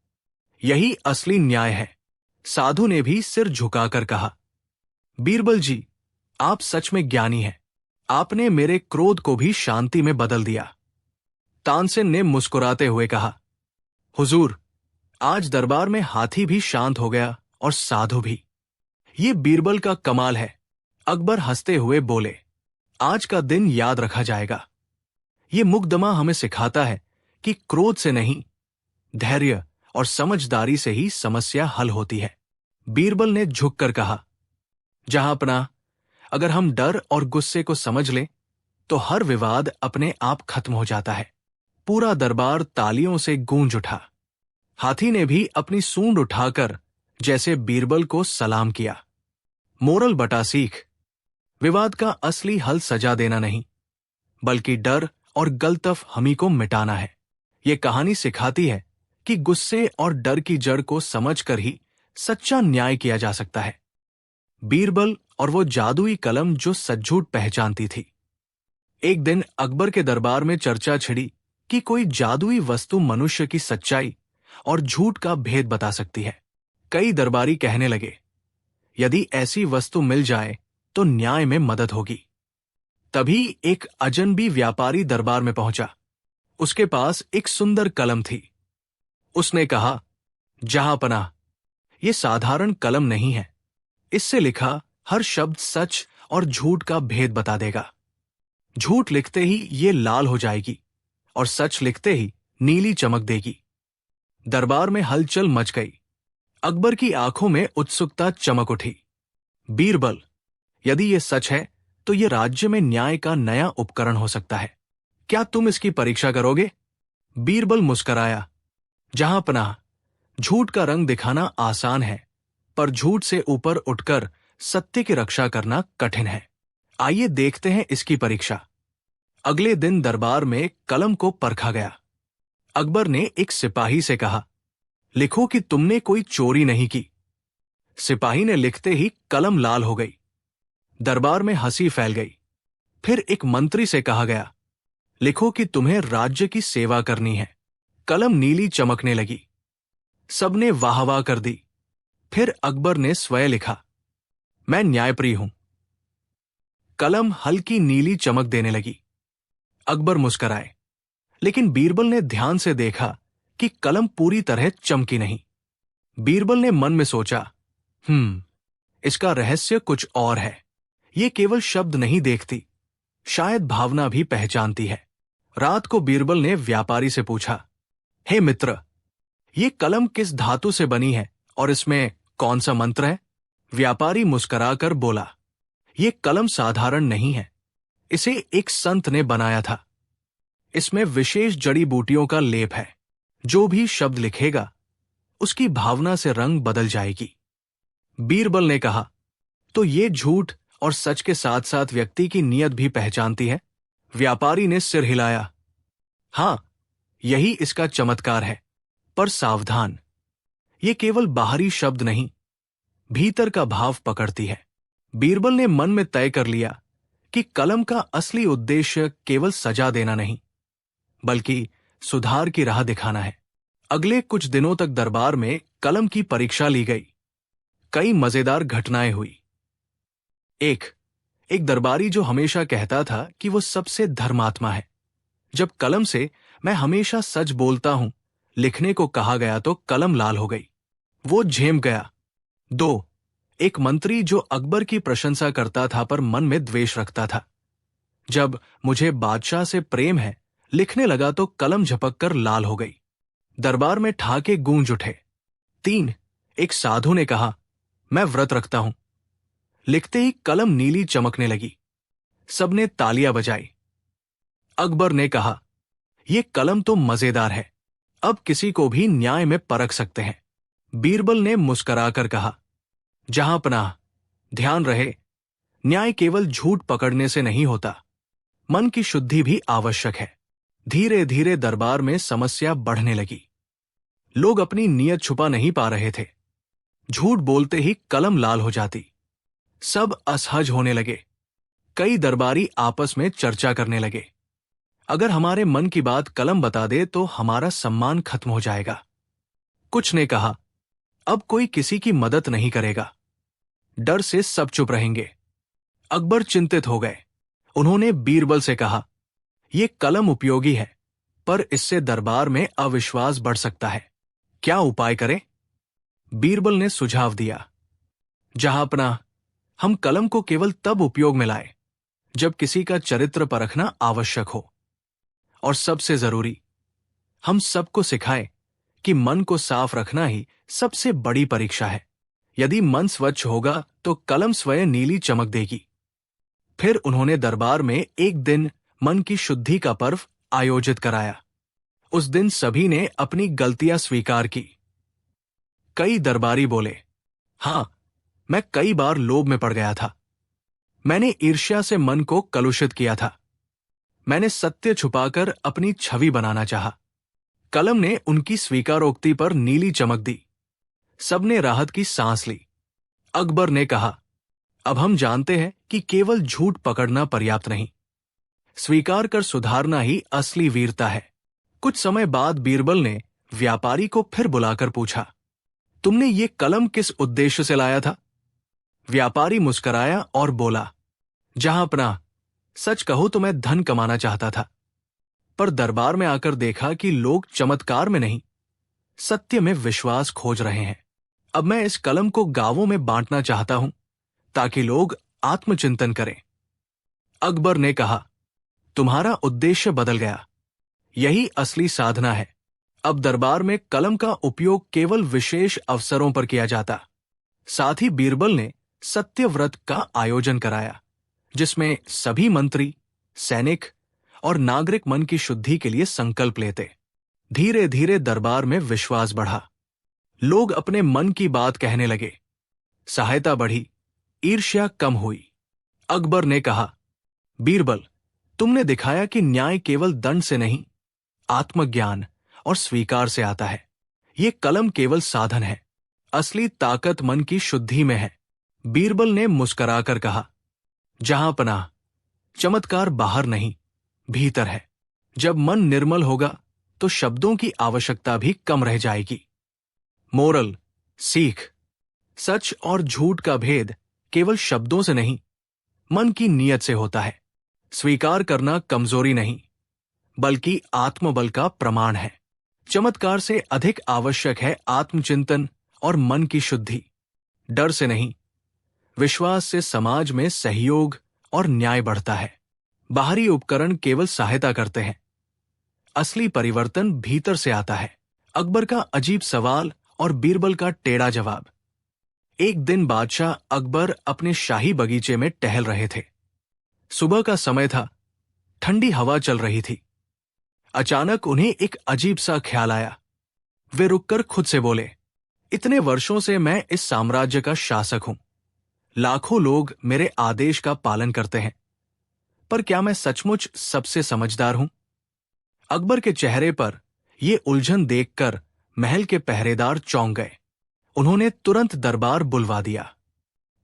यही असली न्याय है। साधु ने भी सिर झुकाकर कहा, बीरबल जी, आप सच में ज्ञानी हैं। आपने मेरे क्रोध को भी शांति में बदल दिया। तानसेन ने मुस्कुराते हुए कहा, हुजूर, आज दरबार में हाथी भी शांत हो गया और साधु भी। ये बीरबल का कमाल है। अकबर हंसते हुए बोले, आज का दिन याद रखा जाएगा। ये मुकदमा हमें सिखाता है कि क्रोध से नहीं, धैर्य और समझदारी से ही समस्या हल होती है। बीरबल ने झुककर कहा, जहांपना, अगर हम डर और गुस्से को समझ लें, तो हर विवाद अपने आप खत्म हो जाता है। पूरा दरबार तालियों से गूंज उठा। हाथी ने भी अपनी सूंड उठाकर जैसे बीरबल को सलाम किया। मोरल बटा सीख। विवाद का असली हल सजा देना नहीं, बल्कि डर और गलतफ हमी को मिटाना है। ये कहानी सिखाती है कि गुस्से और डर की जड़ को समझकर ही सच्चा न्याय किया जा सकता है। बीरबल और वो जादुई कलम जो सच-झूठ पहचानती थी। एक दिन अकबर के दरबार में चर्चा छिड़ी कि कोई जादुई वस्तु मनुष्य की सच्चाई और झूठ का भेद बता सकती है। कई दरबारी कहने लगे, यदि ऐसी वस्तु मिल जाए तो न्याय में मदद होगी। तभी एक अजनबी व्यापारी दरबार में पहुंचा। उसके पास एक सुंदर कलम थी। उसने कहा, जहांपनाह, ये साधारण कलम नहीं है। इससे लिखा हर शब्द सच और झूठ का भेद बता देगा। झूठ लिखते ही ये लाल हो जाएगी और सच लिखते ही नीली चमक देगी। दरबार में हलचल मच गई। अकबर की आंखों में उत्सुकता चमक उठी। बीरबल, यदि ये सच है तो ये राज्य में न्याय का नया उपकरण हो सकता है। क्या तुम इसकी परीक्षा करोगे? बीरबल मुस्कराया, जहांपनाह, झूठ का रंग दिखाना आसान है, पर झूठ से ऊपर उठकर सत्य की रक्षा करना कठिन है। आइए देखते हैं इसकी परीक्षा। अगले दिन दरबार में कलम को परखा गया। अकबर ने एक सिपाही से कहा, लिखो कि तुमने कोई चोरी नहीं की। सिपाही ने लिखते ही कलम लाल हो गई। दरबार में हंसी फैल गई। फिर एक मंत्री से कहा गया, लिखो कि तुम्हें राज्य की सेवा करनी है। कलम नीली चमकने लगी। सबने वाह वाह कर दी। फिर अकबर ने स्वयं लिखा, मैं न्यायप्रिय हूं। कलम हल्की नीली चमक देने लगी। अकबर मुस्कराए, लेकिन बीरबल ने ध्यान से देखा कि कलम पूरी तरह चमकी नहीं। बीरबल ने मन में सोचा, इसका रहस्य कुछ और है। ये केवल शब्द नहीं देखती, शायद भावना भी पहचानती है। रात को बीरबल ने व्यापारी से पूछा, हे मित्र, ये कलम किस धातु से बनी है और इसमें कौन सा मंत्र है? व्यापारी मुस्कुराकर बोला, ये कलम साधारण नहीं है। इसे एक संत ने बनाया था। इसमें विशेष जड़ी बूटियों का लेप है। जो भी शब्द लिखेगा उसकी भावना से रंग बदल जाएगी। बीरबल ने कहा, तो ये झूठ और सच के साथ साथ व्यक्ति की नीयत भी पहचानती है? व्यापारी ने सिर हिलाया, हां, यही इसका चमत्कार है। पर सावधान, ये केवल बाहरी शब्द नहीं, भीतर का भाव पकड़ती है। बीरबल ने मन में तय कर लिया कि कलम का असली उद्देश्य केवल सजा देना नहीं, बल्कि सुधार की राह दिखाना है। अगले कुछ दिनों तक दरबार में कलम की परीक्षा ली गई। कई मजेदार घटनाएं हुई। एक दरबारी जो हमेशा कहता था कि वो सबसे धर्मात्मा है। जब कलम से मैं हमेशा सच बोलता हूं लिखने को कहा गया तो कलम लाल हो गई। वो झेम गया। 2 एक मंत्री जो अकबर की प्रशंसा करता था पर मन में द्वेष रखता था। जब मुझे बादशाह से प्रेम है लिखने लगा तो कलम झपककर लाल हो गई। दरबार में ठहाके गूंज उठे। 3 एक साधु ने कहा, मैं व्रत रखता हूं। लिखते ही कलम नीली चमकने लगी। सबने तालियां बजाई। अकबर ने कहा, यह कलम तो मजेदार है, अब किसी को भी न्याय में परख सकते हैं। बीरबल ने मुस्कुराकर कहा, जहांपनाह, ध्यान रहे, न्याय केवल झूठ पकड़ने से नहीं होता, मन की शुद्धि भी आवश्यक है। धीरे धीरे दरबार में समस्या बढ़ने लगी। लोग अपनी नीयत छुपा नहीं पा रहे थे। झूठ बोलते ही कलम लाल हो जाती। सब असहज होने लगे। कई दरबारी आपस में चर्चा करने लगे, अगर हमारे मन की बात कलम बता दे तो हमारा सम्मान खत्म हो जाएगा। कुछ ने कहा, अब कोई किसी की मदद नहीं करेगा। डर से सब चुप रहेंगे। अकबर चिंतित हो गए। उन्होंने बीरबल से कहा, यह कलम उपयोगी है, पर इससे दरबार में अविश्वास बढ़ सकता है। क्या उपाय करें? बीरबल ने सुझाव दिया, जहांपनाह, हम कलम को केवल तब उपयोग में लाए जब किसी का चरित्र परखना आवश्यक हो। और सबसे जरूरी, हम सबको सिखाएं कि मन को साफ रखना ही सबसे बड़ी परीक्षा है। यदि मन स्वच्छ होगा तो कलम स्वयं नीली चमक देगी। फिर उन्होंने दरबार में एक दिन मन की शुद्धि का पर्व आयोजित कराया। उस दिन सभी ने अपनी गलतियां स्वीकार की। कई दरबारी बोले, हां, मैं कई बार लोभ में पड़ गया था। मैंने ईर्ष्या से मन को कलुषित किया था। मैंने सत्य छुपाकर अपनी छवि बनाना चाहा। कलम ने उनकी स्वीकारोक्ति पर नीली चमक दी। सबने राहत की सांस ली। अकबर ने कहा, अब हम जानते हैं कि केवल झूठ पकड़ना पर्याप्त नहीं, स्वीकार कर सुधारना ही असली वीरता है। कुछ समय बाद बीरबल ने व्यापारी को फिर बुलाकर पूछा, तुमने ये कलम किस उद्देश्य से लाया था? व्यापारी मुस्कराया और बोला, जहांपनाह, सच कहूं तो मैं धन कमाना चाहता था, पर दरबार में आकर देखा कि लोग चमत्कार में नहीं, सत्य में विश्वास खोज रहे हैं। अब मैं इस कलम को गांवों में बांटना चाहता हूं, ताकि लोग आत्मचिंतन करें। अकबर ने कहा, तुम्हारा उद्देश्य बदल गया। यही असली साधना है। अब दरबार में कलम का उपयोग केवल विशेष अवसरों पर किया जाता। साथ ही बीरबल ने सत्यव्रत का आयोजन कराया, जिसमें सभी मंत्री, सैनिक और नागरिक मन की शुद्धि के लिए संकल्प लेते। धीरे धीरे दरबार में विश्वास बढ़ा। लोग अपने मन की बात कहने लगे। सहायता बढ़ी, ईर्ष्या कम हुई। अकबर ने कहा, बीरबल, तुमने दिखाया कि न्याय केवल दंड से नहीं, आत्मज्ञान और स्वीकार से आता है। ये कलम केवल साधन है, असली ताकत मन की शुद्धि में है। बीरबल ने मुस्कुराकर कहा, जहांपनाह, चमत्कार बाहर नहीं, भीतर है। जब मन निर्मल होगा तो शब्दों की आवश्यकता भी कम रह जाएगी। मोरल, सीख, सच और झूठ का भेद केवल शब्दों से नहीं, मन की नीयत से होता है। स्वीकार करना कमजोरी नहीं, बल्कि आत्मबल का प्रमाण है। चमत्कार से अधिक आवश्यक है आत्मचिंतन और मन की शुद्धि। डर से नहीं, विश्वास से समाज में सहयोग और न्याय बढ़ता है। बाहरी उपकरण केवल सहायता करते हैं, असली परिवर्तन भीतर से आता है। अकबर का अजीब सवाल और बीरबल का टेढ़ा जवाब। एक दिन बादशाह अकबर अपने शाही बगीचे में टहल रहे थे। सुबह का समय था, ठंडी हवा चल रही थी। अचानक उन्हें एक अजीब सा ख्याल आया। वे रुककर खुद से बोले, इतने वर्षों से मैं इस साम्राज्य का शासक हूं। लाखों लोग मेरे आदेश का पालन करते हैं, पर क्या मैं सचमुच सबसे समझदार हूं? अकबर के चेहरे पर यह उलझन देखकर महल के पहरेदार चौंक गए। उन्होंने तुरंत दरबार बुलवा दिया।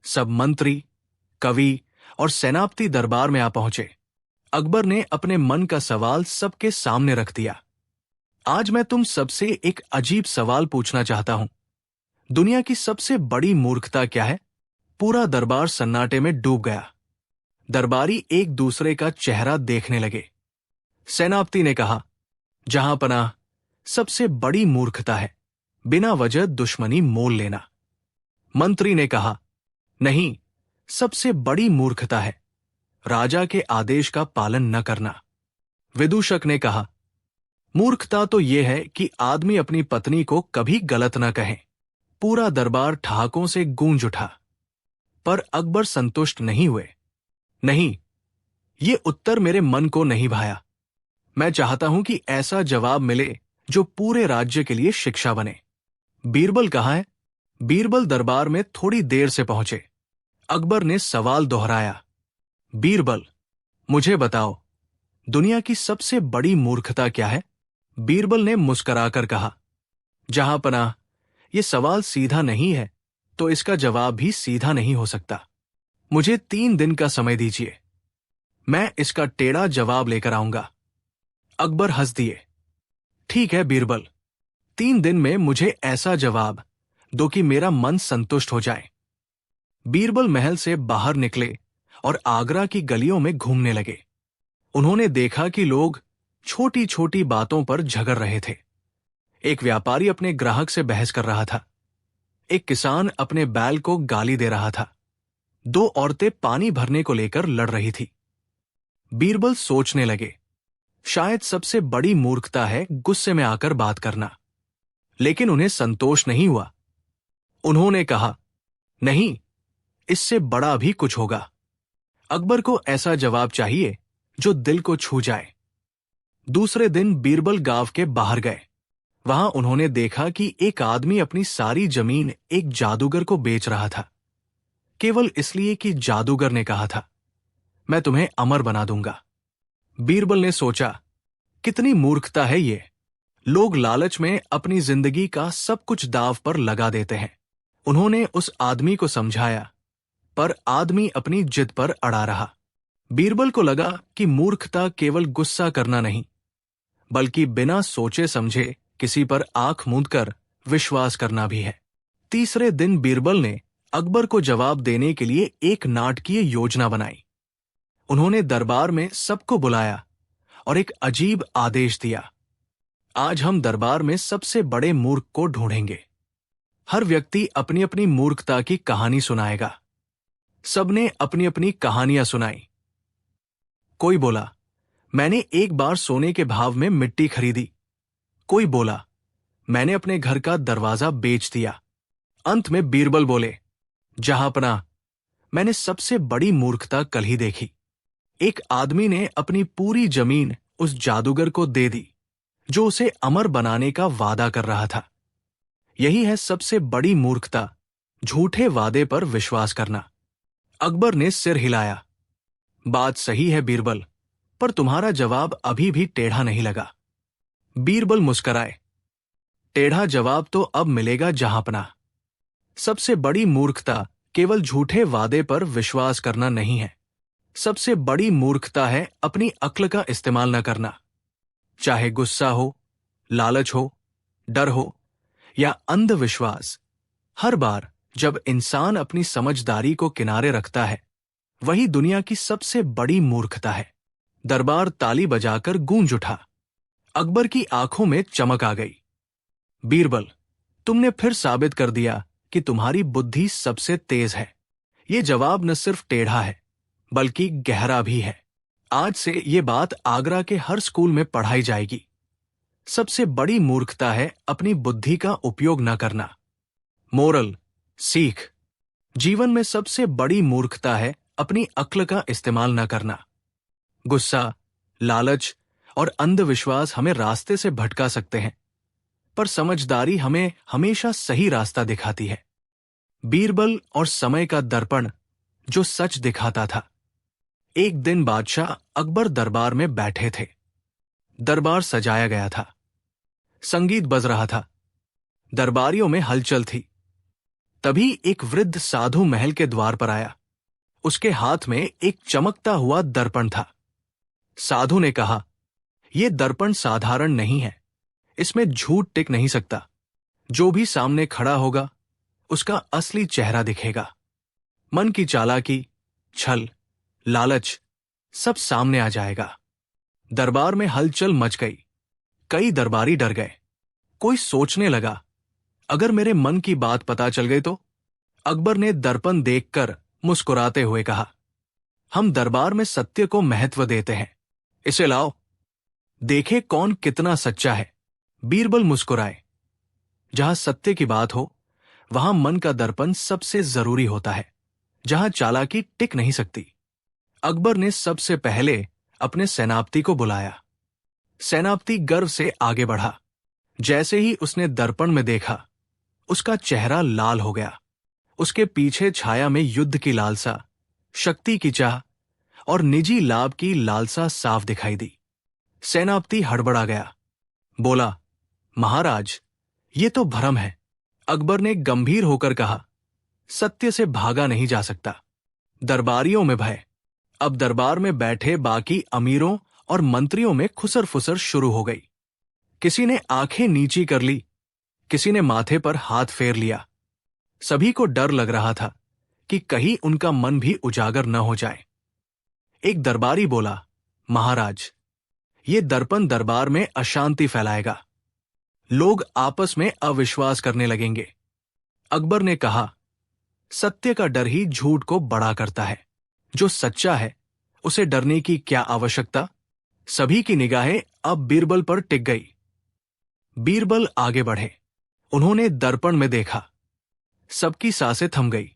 सब मंत्री, कवि और सेनापति दरबार में आ पहुंचे। अकबर ने अपने मन का सवाल सबके सामने रख दिया। आज मैं तुम सबसे एक अजीब सवाल पूछना चाहता हूं। दुनिया की सबसे बड़ी मूर्खता क्या है? पूरा दरबार सन्नाटे में डूब गया। दरबारी एक दूसरे का चेहरा देखने लगे। सेनापति ने कहा, जहांपनाह, सबसे बड़ी मूर्खता है बिना वजह दुश्मनी मोल लेना। मंत्री ने कहा, नहीं, सबसे बड़ी मूर्खता है राजा के आदेश का पालन न करना। विदूषक ने कहा, मूर्खता तो यह है कि आदमी अपनी पत्नी को कभी गलत न कहे। पूरा दरबार ठहाकों से गूंज उठा, पर अकबर संतुष्ट नहीं हुए। नहीं, ये उत्तर मेरे मन को नहीं भाया। मैं चाहता हूं कि ऐसा जवाब मिले जो पूरे राज्य के लिए शिक्षा बने। बीरबल कहाँ है? बीरबल दरबार में थोड़ी देर से पहुंचे। अकबर ने सवाल दोहराया, बीरबल, मुझे बताओ, दुनिया की सबसे बड़ी मूर्खता क्या है? बीरबल ने मुस्कुराकर कहा, जहांपनाह, यह सवाल सीधा नहीं है, तो इसका जवाब भी सीधा नहीं हो सकता। मुझे 3 दिन का समय दीजिए, मैं इसका टेढ़ा जवाब लेकर आऊंगा। अकबर हंस दिए। ठीक है बीरबल, 3 दिन में मुझे ऐसा जवाब दो कि मेरा मन संतुष्ट हो जाए। बीरबल महल से बाहर निकले और आगरा की गलियों में घूमने लगे। उन्होंने देखा कि लोग छोटी छोटी बातों पर झगड़ रहे थे। एक व्यापारी अपने ग्राहक से बहस कर रहा था। एक किसान अपने बैल को गाली दे रहा था। 2 औरतें पानी भरने को लेकर लड़ रही थी। बीरबल सोचने लगे, शायद सबसे बड़ी मूर्खता है गुस्से में आकर बात करना। लेकिन उन्हें संतोष नहीं हुआ। उन्होंने कहा, नहीं, इससे बड़ा भी कुछ होगा। अकबर को ऐसा जवाब चाहिए जो दिल को छू जाए। दूसरे दिन बीरबल गांव के बाहर गए। वहां उन्होंने देखा कि एक आदमी अपनी सारी जमीन एक जादूगर को बेच रहा था, केवल इसलिए कि जादूगर ने कहा था, मैं तुम्हें अमर बना दूंगा। बीरबल ने सोचा, कितनी मूर्खता है ये। लोग लालच में अपनी जिंदगी का सब कुछ दांव पर लगा देते हैं। उन्होंने उस आदमी को समझाया, पर आदमी अपनी जिद पर अड़ा रहा। बीरबल को लगा कि मूर्खता केवल गुस्सा करना नहीं, बल्कि बिना सोचे समझे किसी पर आंख मूंदकर विश्वास करना भी है। तीसरे दिन बीरबल ने अकबर को जवाब देने के लिए एक नाटकीय योजना बनाई। उन्होंने दरबार में सबको बुलाया और एक अजीब आदेश दिया। आज हम दरबार में सबसे बड़े मूर्ख को ढूंढेंगे। हर व्यक्ति अपनी अपनी मूर्खता की कहानी सुनाएगा। सबने अपनी अपनी कहानियां सुनाई। कोई बोला, मैंने एक बार सोने के भाव में मिट्टी खरीदी। कोई बोला, मैंने अपने घर का दरवाजा बेच दिया। अंत में बीरबल बोले, जहांपना, मैंने सबसे बड़ी मूर्खता कल ही देखी। एक आदमी ने अपनी पूरी जमीन उस जादूगर को दे दी जो उसे अमर बनाने का वादा कर रहा था। यही है सबसे बड़ी मूर्खता, झूठे वादे पर विश्वास करना। अकबर ने सिर हिलाया। बात सही है बीरबल, पर तुम्हारा जवाब अभी भी टेढ़ा नहीं लगा। बीरबल मुस्कराए। टेढ़ा जवाब तो अब मिलेगा जहांपना। सबसे बड़ी मूर्खता केवल झूठे वादे पर विश्वास करना नहीं है। सबसे बड़ी मूर्खता है अपनी अक्ल का इस्तेमाल न करना। चाहे गुस्सा हो, लालच हो, डर हो या अंधविश्वास, हर बार जब इंसान अपनी समझदारी को किनारे रखता है, वही दुनिया की सबसे बड़ी मूर्खता है। दरबार ताली बजाकर गूंज उठा। अकबर की आंखों में चमक आ गई। बीरबल, तुमने फिर साबित कर दिया कि तुम्हारी बुद्धि सबसे तेज है। ये जवाब न सिर्फ टेढ़ा है, बल्कि गहरा भी है। आज से ये बात आगरा के हर स्कूल में पढ़ाई जाएगी। सबसे बड़ी मूर्खता है अपनी बुद्धि का उपयोग न करना। मोरल, सीख, जीवन में सबसे बड़ी मूर्खता है अपनी अक्ल का इस्तेमाल न करना। गुस्सा, लालच और अंधविश्वास हमें रास्ते से भटका सकते हैं, पर समझदारी हमें हमेशा सही रास्ता दिखाती है। बीरबल और समय का दर्पण जो सच दिखाता था। एक दिन बादशाह अकबर दरबार में बैठे थे। दरबार सजाया गया था। संगीत बज रहा था। दरबारियों में हलचल थी। तभी एक वृद्ध साधु महल के द्वार पर आया। उसके हाथ में एक चमकता हुआ दर्पण था। साधु ने कहा, यह दर्पण साधारण नहीं है। इसमें झूठ टिक नहीं सकता। जो भी सामने खड़ा होगा, उसका असली चेहरा दिखेगा। मन की चालाकी, छल, लालच सब सामने आ जाएगा। दरबार में हलचल मच गई। कई दरबारी डर गए। कोई सोचने लगा, अगर मेरे मन की बात पता चल गई तो? अकबर ने दर्पण देखकर मुस्कुराते हुए कहा, हम दरबार में सत्य को महत्व देते हैं। इसे लाओ, देखे कौन कितना सच्चा है। बीरबल मुस्कुराए। जहां सत्य की बात हो, वहां मन का दर्पण सबसे जरूरी होता है। जहां चालाकी टिक नहीं सकती। अकबर ने सबसे पहले अपने सेनापति को बुलाया। सेनापति गर्व से आगे बढ़ा। जैसे ही उसने दर्पण में देखा, उसका चेहरा लाल हो गया। उसके पीछे छाया में युद्ध की लालसा, शक्ति की चाह और निजी लाभ की लालसा साफ दिखाई दी। सेनापति हड़बड़ा गया। बोला, महाराज, ये तो भ्रम है। अकबर ने गंभीर होकर कहा, सत्य से भागा नहीं जा सकता। दरबारियों में भय। अब दरबार में बैठे बाकी अमीरों और मंत्रियों में खुसर फुसर शुरू हो गई। किसी ने आंखें नीची कर ली, किसी ने माथे पर हाथ फेर लिया। सभी को डर लग रहा था कि कहीं उनका मन भी उजागर न हो जाए। एक दरबारी बोला, महाराज, ये दर्पण दरबार में अशांति फैलाएगा। लोग आपस में अविश्वास करने लगेंगे। अकबर ने कहा, सत्य का डर ही झूठ को बड़ा करता है। जो सच्चा है, उसे डरने की क्या आवश्यकता? सभी की निगाहें अब बीरबल पर टिक गई। बीरबल आगे बढ़े। उन्होंने दर्पण में देखा। सबकी सांसें थम गई।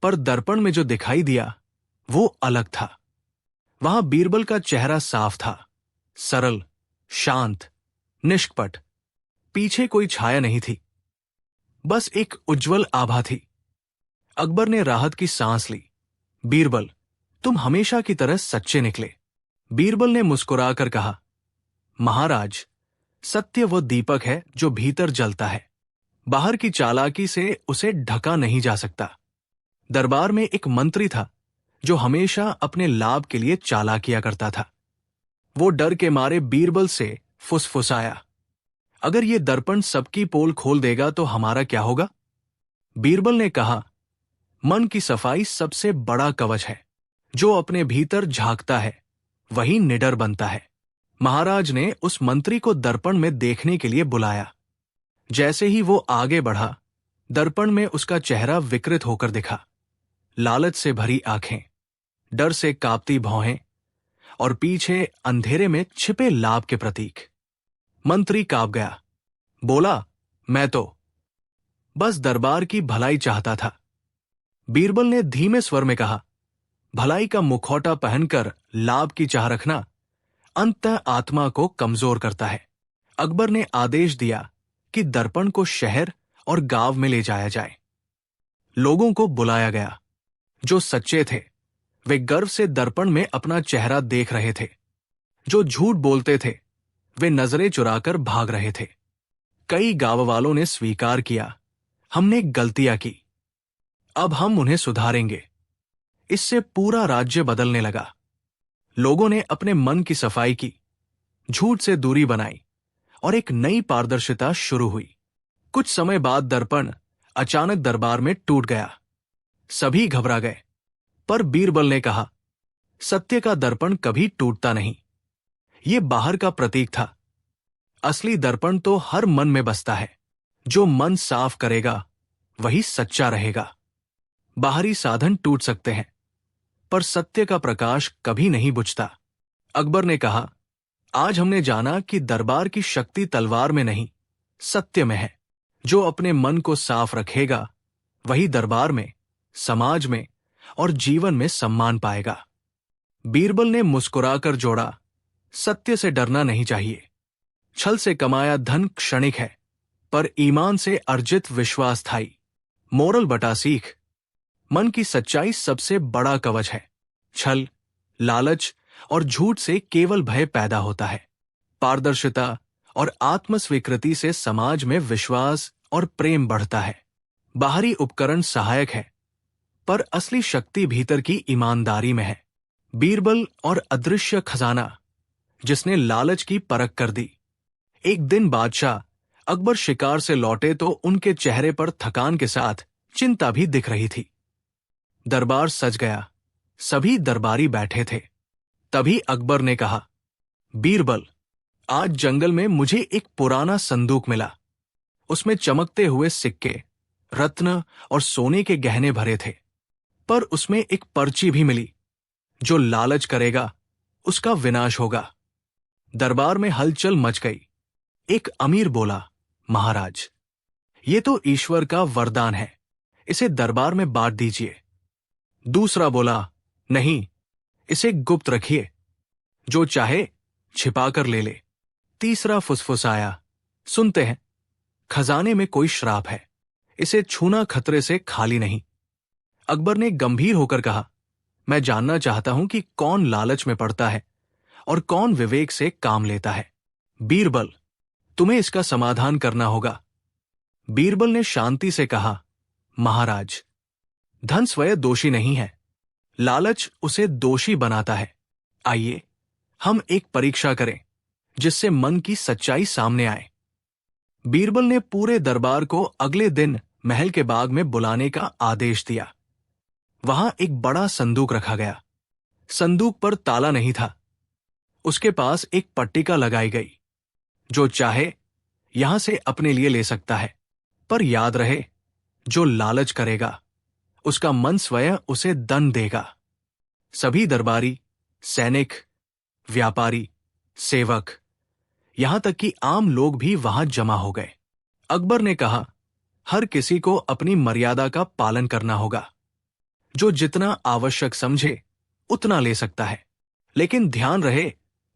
पर दर्पण में जो दिखाई दिया, वो अलग था। वहां बीरबल का चेहरा साफ था, सरल, शांत, निष्कपट। पीछे कोई छाया नहीं थी, बस एक उज्जवल आभा थी। अकबर ने राहत की सांस ली। बीरबल, तुम हमेशा की तरह सच्चे निकले। बीरबल ने मुस्कुराकर कहा, महाराज, सत्य वो दीपक है जो भीतर जलता है। बाहर की चालाकी से उसे ढका नहीं जा सकता। दरबार में एक मंत्री था जो हमेशा अपने लाभ के लिए चालाकियां करता था। वो डर के मारे बीरबल से फुसफुसाया, अगर ये दर्पण सबकी पोल खोल देगा तो हमारा क्या होगा? बीरबल ने कहा, मन की सफाई सबसे बड़ा कवच है। जो अपने भीतर झांकता है वही निडर बनता है। महाराज ने उस मंत्री को दर्पण में देखने के लिए बुलाया। जैसे ही वो आगे बढ़ा, दर्पण में उसका चेहरा विकृत होकर दिखा। लालच से भरी आंखें, डर से कांपती भौहें और पीछे अंधेरे में छिपे लाभ के प्रतीक। मंत्री कांप गया। बोला, मैं तो बस दरबार की भलाई चाहता था। बीरबल ने धीमे स्वर में कहा, भलाई का मुखौटा पहनकर लाभ की चाह रखना अंततः आत्मा को कमजोर करता है। अकबर ने आदेश दिया कि दर्पण को शहर और गांव में ले जाया जाए। लोगों को बुलाया गया। जो सच्चे थे वे गर्व से दर्पण में अपना चेहरा देख रहे थे। जो झूठ बोलते थे वे नजरें चुराकर भाग रहे थे। कई गांव वालों ने स्वीकार किया, हमने गलतियां की, अब हम उन्हें सुधारेंगे। इससे पूरा राज्य बदलने लगा। लोगों ने अपने मन की सफाई की, झूठ से दूरी बनाई और एक नई पारदर्शिता शुरू हुई। कुछ समय बाद दर्पण अचानक दरबार में टूट गया। सभी घबरा गए, पर बीरबल ने कहा, सत्य का दर्पण कभी टूटता नहीं। ये बाहर का प्रतीक था, असली दर्पण तो हर मन में बसता है। जो मन साफ करेगा वही सच्चा रहेगा। बाहरी साधन टूट सकते हैं पर सत्य का प्रकाश कभी नहीं बुझता। अकबर ने कहा, आज हमने जाना कि दरबार की शक्ति तलवार में नहीं, सत्य में है। जो अपने मन को साफ रखेगा वही दरबार में, समाज में और जीवन में सम्मान पाएगा। बीरबल ने मुस्कुराकर जोड़ा, सत्य से डरना नहीं चाहिए। छल से कमाया धन क्षणिक है, पर ईमान से अर्जित विश्वास स्थायी। मोरल बटा सीख, मन की सच्चाई सबसे बड़ा कवच है। छल, लालच और झूठ से केवल भय पैदा होता है। पारदर्शिता और आत्मस्वीकृति से समाज में विश्वास और प्रेम बढ़ता है। बाहरी उपकरण सहायक है, पर असली शक्ति भीतर की ईमानदारी में है। बीरबल और अदृश्य खजाना, जिसने लालच की परख कर दी। एक दिन बादशाह अकबर शिकार से लौटे तो उनके चेहरे पर थकान के साथ चिंता भी दिख रही थी। दरबार सज गया, सभी दरबारी बैठे थे। तभी अकबर ने कहा, बीरबल, आज जंगल में मुझे एक पुराना संदूक मिला। उसमें चमकते हुए सिक्के, रत्न और सोने के गहने भरे थे, पर उसमें एक पर्ची भी मिली, जो लालच करेगा उसका विनाश होगा। दरबार में हलचल मच गई। एक अमीर बोला, महाराज, ये तो ईश्वर का वरदान है, इसे दरबार में बांट दीजिए। दूसरा बोला, नहीं, इसे गुप्त रखिए, जो चाहे छिपाकर ले ले। तीसरा फुसफुसाया, सुनते हैं, खजाने में कोई श्राप है, इसे छूना खतरे से खाली नहीं। अकबर ने गंभीर होकर कहा, मैं जानना चाहता हूं कि कौन लालच में पड़ता है और कौन विवेक से काम लेता है। बीरबल, तुम्हें इसका समाधान करना होगा। बीरबल ने शांति से कहा, महाराज, धन स्वयं दोषी नहीं है, लालच उसे दोषी बनाता है। आइए हम एक परीक्षा करें जिससे मन की सच्चाई सामने आए। बीरबल ने पूरे दरबार को अगले दिन महल के बाग में बुलाने का आदेश दिया। वहां एक बड़ा संदूक रखा गया। संदूक पर ताला नहीं था। उसके पास एक पट्टिका लगाई गई, जो चाहे यहां से अपने लिए ले सकता है, पर याद रहे, जो लालच करेगा उसका मन स्वयं उसे दंड देगा। सभी दरबारी, सैनिक, व्यापारी, सेवक, यहां तक कि आम लोग भी वहां जमा हो गए। अकबर ने कहा, हर किसी को अपनी मर्यादा का पालन करना होगा। जो जितना आवश्यक समझे उतना ले सकता है, लेकिन ध्यान रहे,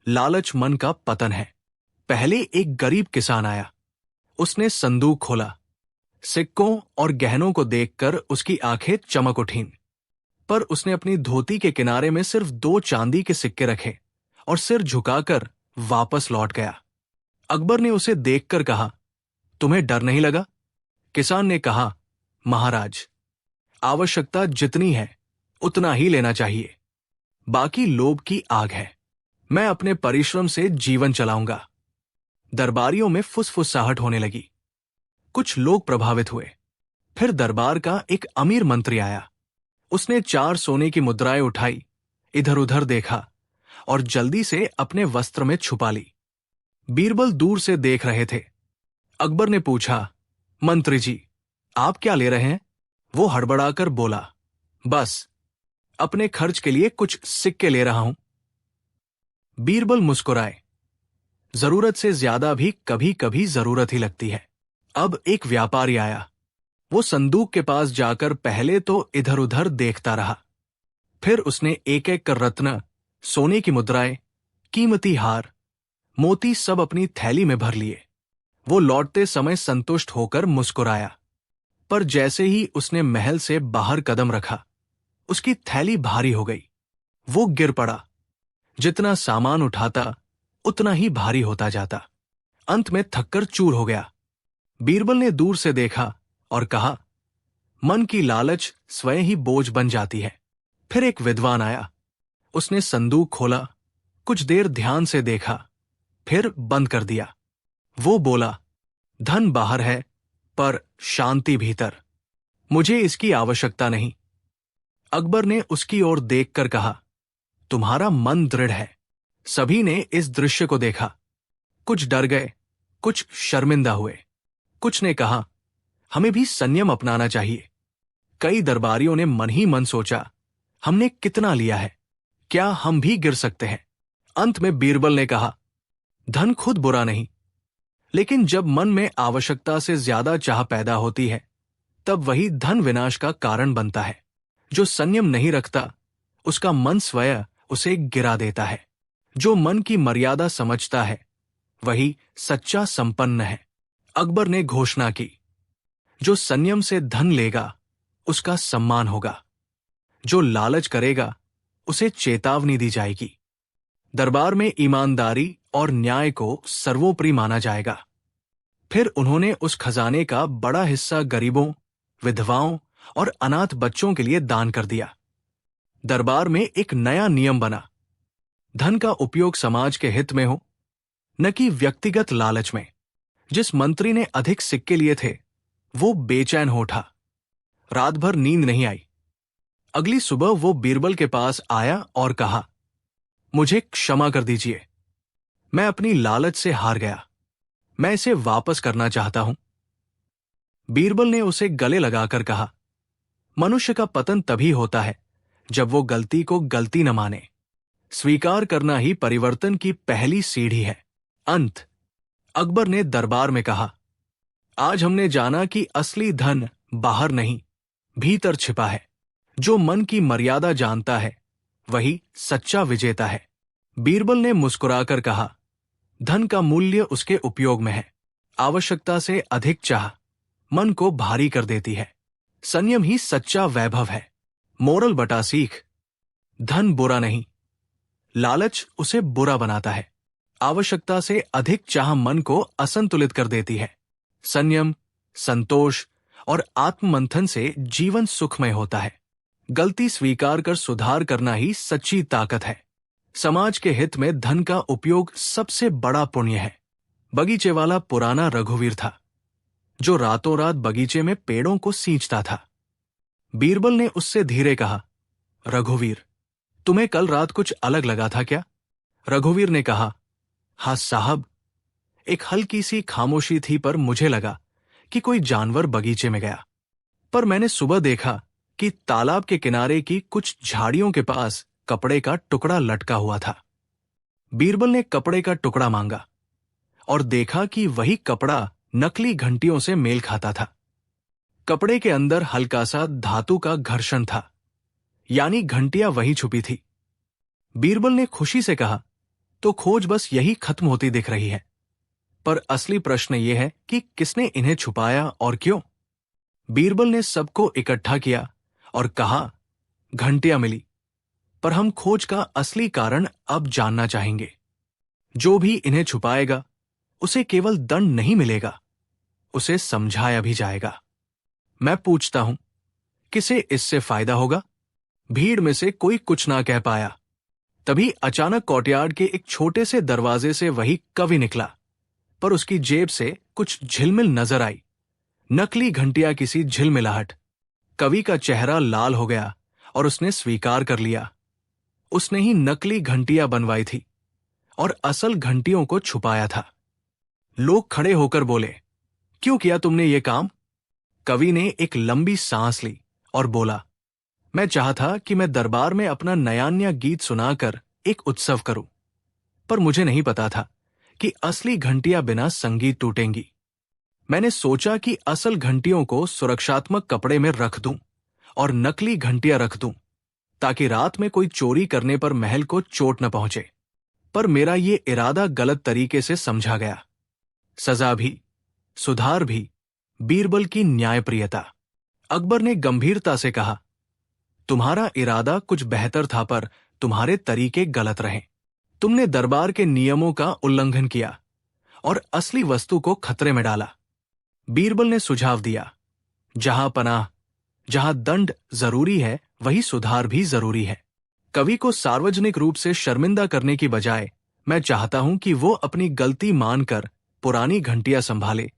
लालच मन का पतन है। पहले एक गरीब किसान आया। उसने संदूक खोला। सिक्कों और गहनों को देखकर उसकी आंखें चमक उठीं, पर उसने अपनी धोती के किनारे में सिर्फ 2 चांदी के सिक्के रखे और सिर झुकाकर वापस लौट गया। अकबर ने उसे देखकर कहा, तुम्हें डर नहीं लगा? किसान ने कहा, महाराज, आवश्यकता जितनी है उतना ही लेना चाहिए, बाकी लोभ की आग है। मैं अपने परिश्रम से जीवन चलाऊंगा। दरबारियों में फुसफुसाहट होने लगी। कुछ लोग प्रभावित हुए, फिर दरबार का एक अमीर मंत्री आया। उसने 4 सोने की मुद्राएं उठाई, इधर उधर देखा और जल्दी से अपने वस्त्र में छुपा ली। बीरबल दूर से देख रहे थे। अकबर ने पूछा, मंत्री जी, आप क्या ले रहे हैं? वो हड़बड़ाकर बोला, बस अपने खर्च के लिए कुछ सिक्के ले रहा हूं। बीरबल मुस्कुराए। जरूरत से ज्यादा भी कभी कभी जरूरत ही लगती है। अब एक व्यापारी आया। वो संदूक के पास जाकर पहले तो इधर उधर देखता रहा। फिर उसने एक एक कर रत्न, सोने की मुद्राएं, कीमती हार, मोती सब अपनी थैली में भर लिए। वो लौटते समय संतुष्ट होकर मुस्कुराया। पर जैसे ही उसने महल से बाहर कदम रखा, उसकी थैली भारी हो गई। वो गिर पड़ा। जितना सामान उठाता उतना ही भारी होता जाता। अंत में थककर चूर हो गया। बीरबल ने दूर से देखा और कहा, मन की लालच स्वयं ही बोझ बन जाती है। फिर एक विद्वान आया। उसने संदूक खोला, कुछ देर ध्यान से देखा, फिर बंद कर दिया। वो बोला, धन बाहर है पर शांति भीतर। मुझे इसकी आवश्यकता नहीं। अकबर ने उसकी ओर देखकर कहा, तुम्हारा मन दृढ़ है। सभी ने इस दृश्य को देखा। कुछ डर गए, कुछ शर्मिंदा हुए, कुछ ने कहा, हमें भी संयम अपनाना चाहिए। कई दरबारियों ने मन ही मन सोचा, हमने कितना लिया है, क्या हम भी गिर सकते हैं? अंत में बीरबल ने कहा, धन खुद बुरा नहीं, लेकिन जब मन में आवश्यकता से ज्यादा चाह पैदा होती है, तब वही धन विनाश का कारण बनता है। जो संयम नहीं रखता, उसका मन स्वयं उसे गिरा देता है। जो मन की मर्यादा समझता है, वही सच्चा संपन्न है। अकबर ने घोषणा की, जो संयम से धन लेगा, उसका सम्मान होगा। जो लालच करेगा, उसे चेतावनी दी जाएगी। दरबार में ईमानदारी और न्याय को सर्वोपरि माना जाएगा। फिर उन्होंने उस खजाने का बड़ा हिस्सा गरीबों, विधवाओं और अनाथ बच्चों के लिए दान कर दिया। दरबार में एक नया नियम बना, धन का उपयोग समाज के हित में हो, न कि व्यक्तिगत लालच में। जिस मंत्री ने अधिक सिक्के लिए थे, वो बेचैन हो उठा। रात भर नींद नहीं आई। अगली सुबह वो बीरबल के पास आया और कहा, मुझे क्षमा कर दीजिए, मैं अपनी लालच से हार गया। मैं इसे वापस करना चाहता हूं। बीरबल ने उसे गले लगाकर कहा, मनुष्य का पतन तभी होता है जब वो गलती को गलती न माने। स्वीकार करना ही परिवर्तन की पहली सीढ़ी है। अंत। अकबर ने दरबार में कहा, आज हमने जाना कि असली धन बाहर नहीं, भीतर छिपा है। जो मन की मर्यादा जानता है, वही सच्चा विजेता है। बीरबल ने मुस्कुराकर कहा, धन का मूल्य उसके उपयोग में है। आवश्यकता से अधिक चाह मन को भारी कर देती है। संयम ही सच्चा वैभव है। मोरल बटा सीख, धन बुरा नहीं, लालच उसे बुरा बनाता है। आवश्यकता से अधिक चाह मन को असंतुलित कर देती है। संयम, संतोष और आत्ममंथन से जीवन सुखमय होता है। गलती स्वीकार कर सुधार करना ही सच्ची ताकत है। समाज के हित में धन का उपयोग सबसे बड़ा पुण्य है। बगीचे वाला पुराना रघुवीर था, जो रातों रात बगीचे में पेड़ों को सींचता था। बीरबल ने उससे धीरे कहा, रघुवीर, तुम्हें कल रात कुछ अलग लगा था क्या? रघुवीर ने कहा, हाँ साहब, एक हल्की सी खामोशी थी, पर मुझे लगा कि कोई जानवर बगीचे में गया। पर मैंने सुबह देखा कि तालाब के किनारे की कुछ झाड़ियों के पास कपड़े का टुकड़ा लटका हुआ था। बीरबल ने कपड़े का टुकड़ा मांगा और देखा कि वही कपड़ा नकली घंटियों से मेल खाता था। कपड़े के अंदर हल्का सा धातु का घर्षण था, यानी घंटियां वही छुपी थी। बीरबल ने खुशी से कहा, तो खोज बस यही खत्म होती दिख रही है। पर असली प्रश्न यह है कि किसने इन्हें छुपाया और क्यों? बीरबल ने सबको इकट्ठा किया और कहा, घंटियां मिली, पर हम खोज का असली कारण अब जानना चाहेंगे। जो भी इन्हें छुपाएगा, उसे केवल दंड नहीं मिलेगा, उसे समझाया भी जाएगा। मैं पूछता हूं, किसे इससे फायदा होगा? भीड़ में से कोई कुछ ना कह पाया। तभी अचानक कोर्टयार्ड के एक छोटे से दरवाजे से वही कवि निकला, पर उसकी जेब से कुछ झिलमिल नजर आई, नकली घंटिया किसी झिलमिलाहट। कवि का चेहरा लाल हो गया और उसने स्वीकार कर लिया। उसने ही नकली घंटिया बनवाई थी और असल घंटियों को छुपाया था। लोग खड़े होकर बोले, क्यों किया तुमने ये काम? कवि ने एक लंबी सांस ली और बोला, मैं चाहता कि मैं दरबार में अपना नया गीत सुनाकर एक उत्सव करूं, पर मुझे नहीं पता था कि असली घंटियां बिना संगीत टूटेंगी। मैंने सोचा कि असल घंटियों को सुरक्षात्मक कपड़े में रख दूं और नकली घंटियां रख दूं, ताकि रात में कोई चोरी करने पर महल को चोट न पहुंचे। पर मेरा ये इरादा गलत तरीके से समझा गया। सजा भी, सुधार भी, बीरबल की न्यायप्रियता। अकबर ने गंभीरता से कहा, तुम्हारा इरादा कुछ बेहतर था, पर तुम्हारे तरीके गलत रहे। तुमने दरबार के नियमों का उल्लंघन किया और असली वस्तु को खतरे में डाला। बीरबल ने सुझाव दिया, जहां पनाह, जहां दंड जरूरी है, वही सुधार भी जरूरी है। कवि को सार्वजनिक रूप से शर्मिंदा करने की बजाय मैं चाहता हूं कि वो अपनी गलती मानकर पुरानी घंटियां संभाले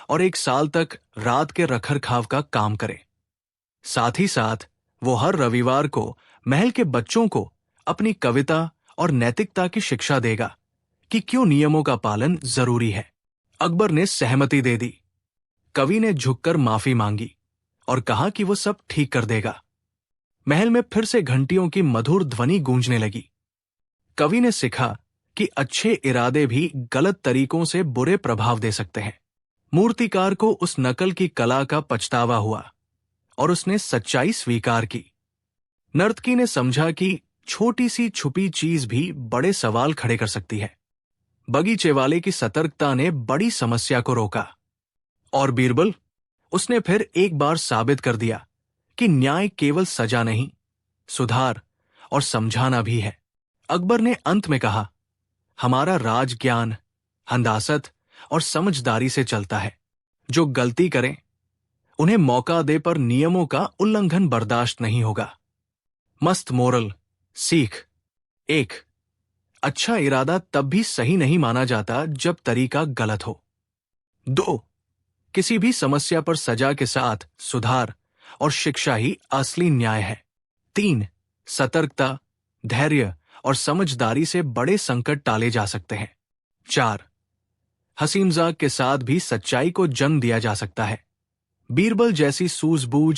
और 1 साल तक रात के रखरखाव का काम करे। साथ ही साथ वो हर रविवार को महल के बच्चों को अपनी कविता और नैतिकता की शिक्षा देगा कि क्यों नियमों का पालन जरूरी है। अकबर ने सहमति दे दी। कवि ने झुककर माफी मांगी और कहा कि वो सब ठीक कर देगा। महल में फिर से घंटियों की मधुर ध्वनि गूंजने लगी। कवि ने सीखा कि अच्छे इरादे भी गलत तरीकों से बुरे प्रभाव दे सकते हैं। मूर्तिकार को उस नकल की कला का पछतावा हुआ और उसने सच्चाई स्वीकार की। नर्तकी ने समझा कि छोटी सी छुपी चीज भी बड़े सवाल खड़े कर सकती है। बगीचे वाले की सतर्कता ने बड़ी समस्या को रोका। और बीरबल, उसने फिर एक बार साबित कर दिया कि न्याय केवल सजा नहीं, सुधार और समझाना भी है। अकबर ने अंत में कहा, हमारा राज ज्ञान, हंदासत और समझदारी से चलता है। जो गलती करें उन्हें मौका दे, पर नियमों का उल्लंघन बर्दाश्त नहीं होगा। मस्त मोरल सीख 1, अच्छा इरादा तब भी सही नहीं माना जाता जब तरीका गलत हो। 2, किसी भी समस्या पर सजा के साथ सुधार और शिक्षा ही असली न्याय है। 3, सतर्कता, धैर्य और समझदारी से बड़े संकट टाले जा सकते हैं। 4, हंसी मजाक के साथ भी सच्चाई को जन्म दिया जा सकता है। बीरबल जैसी सूझबूझ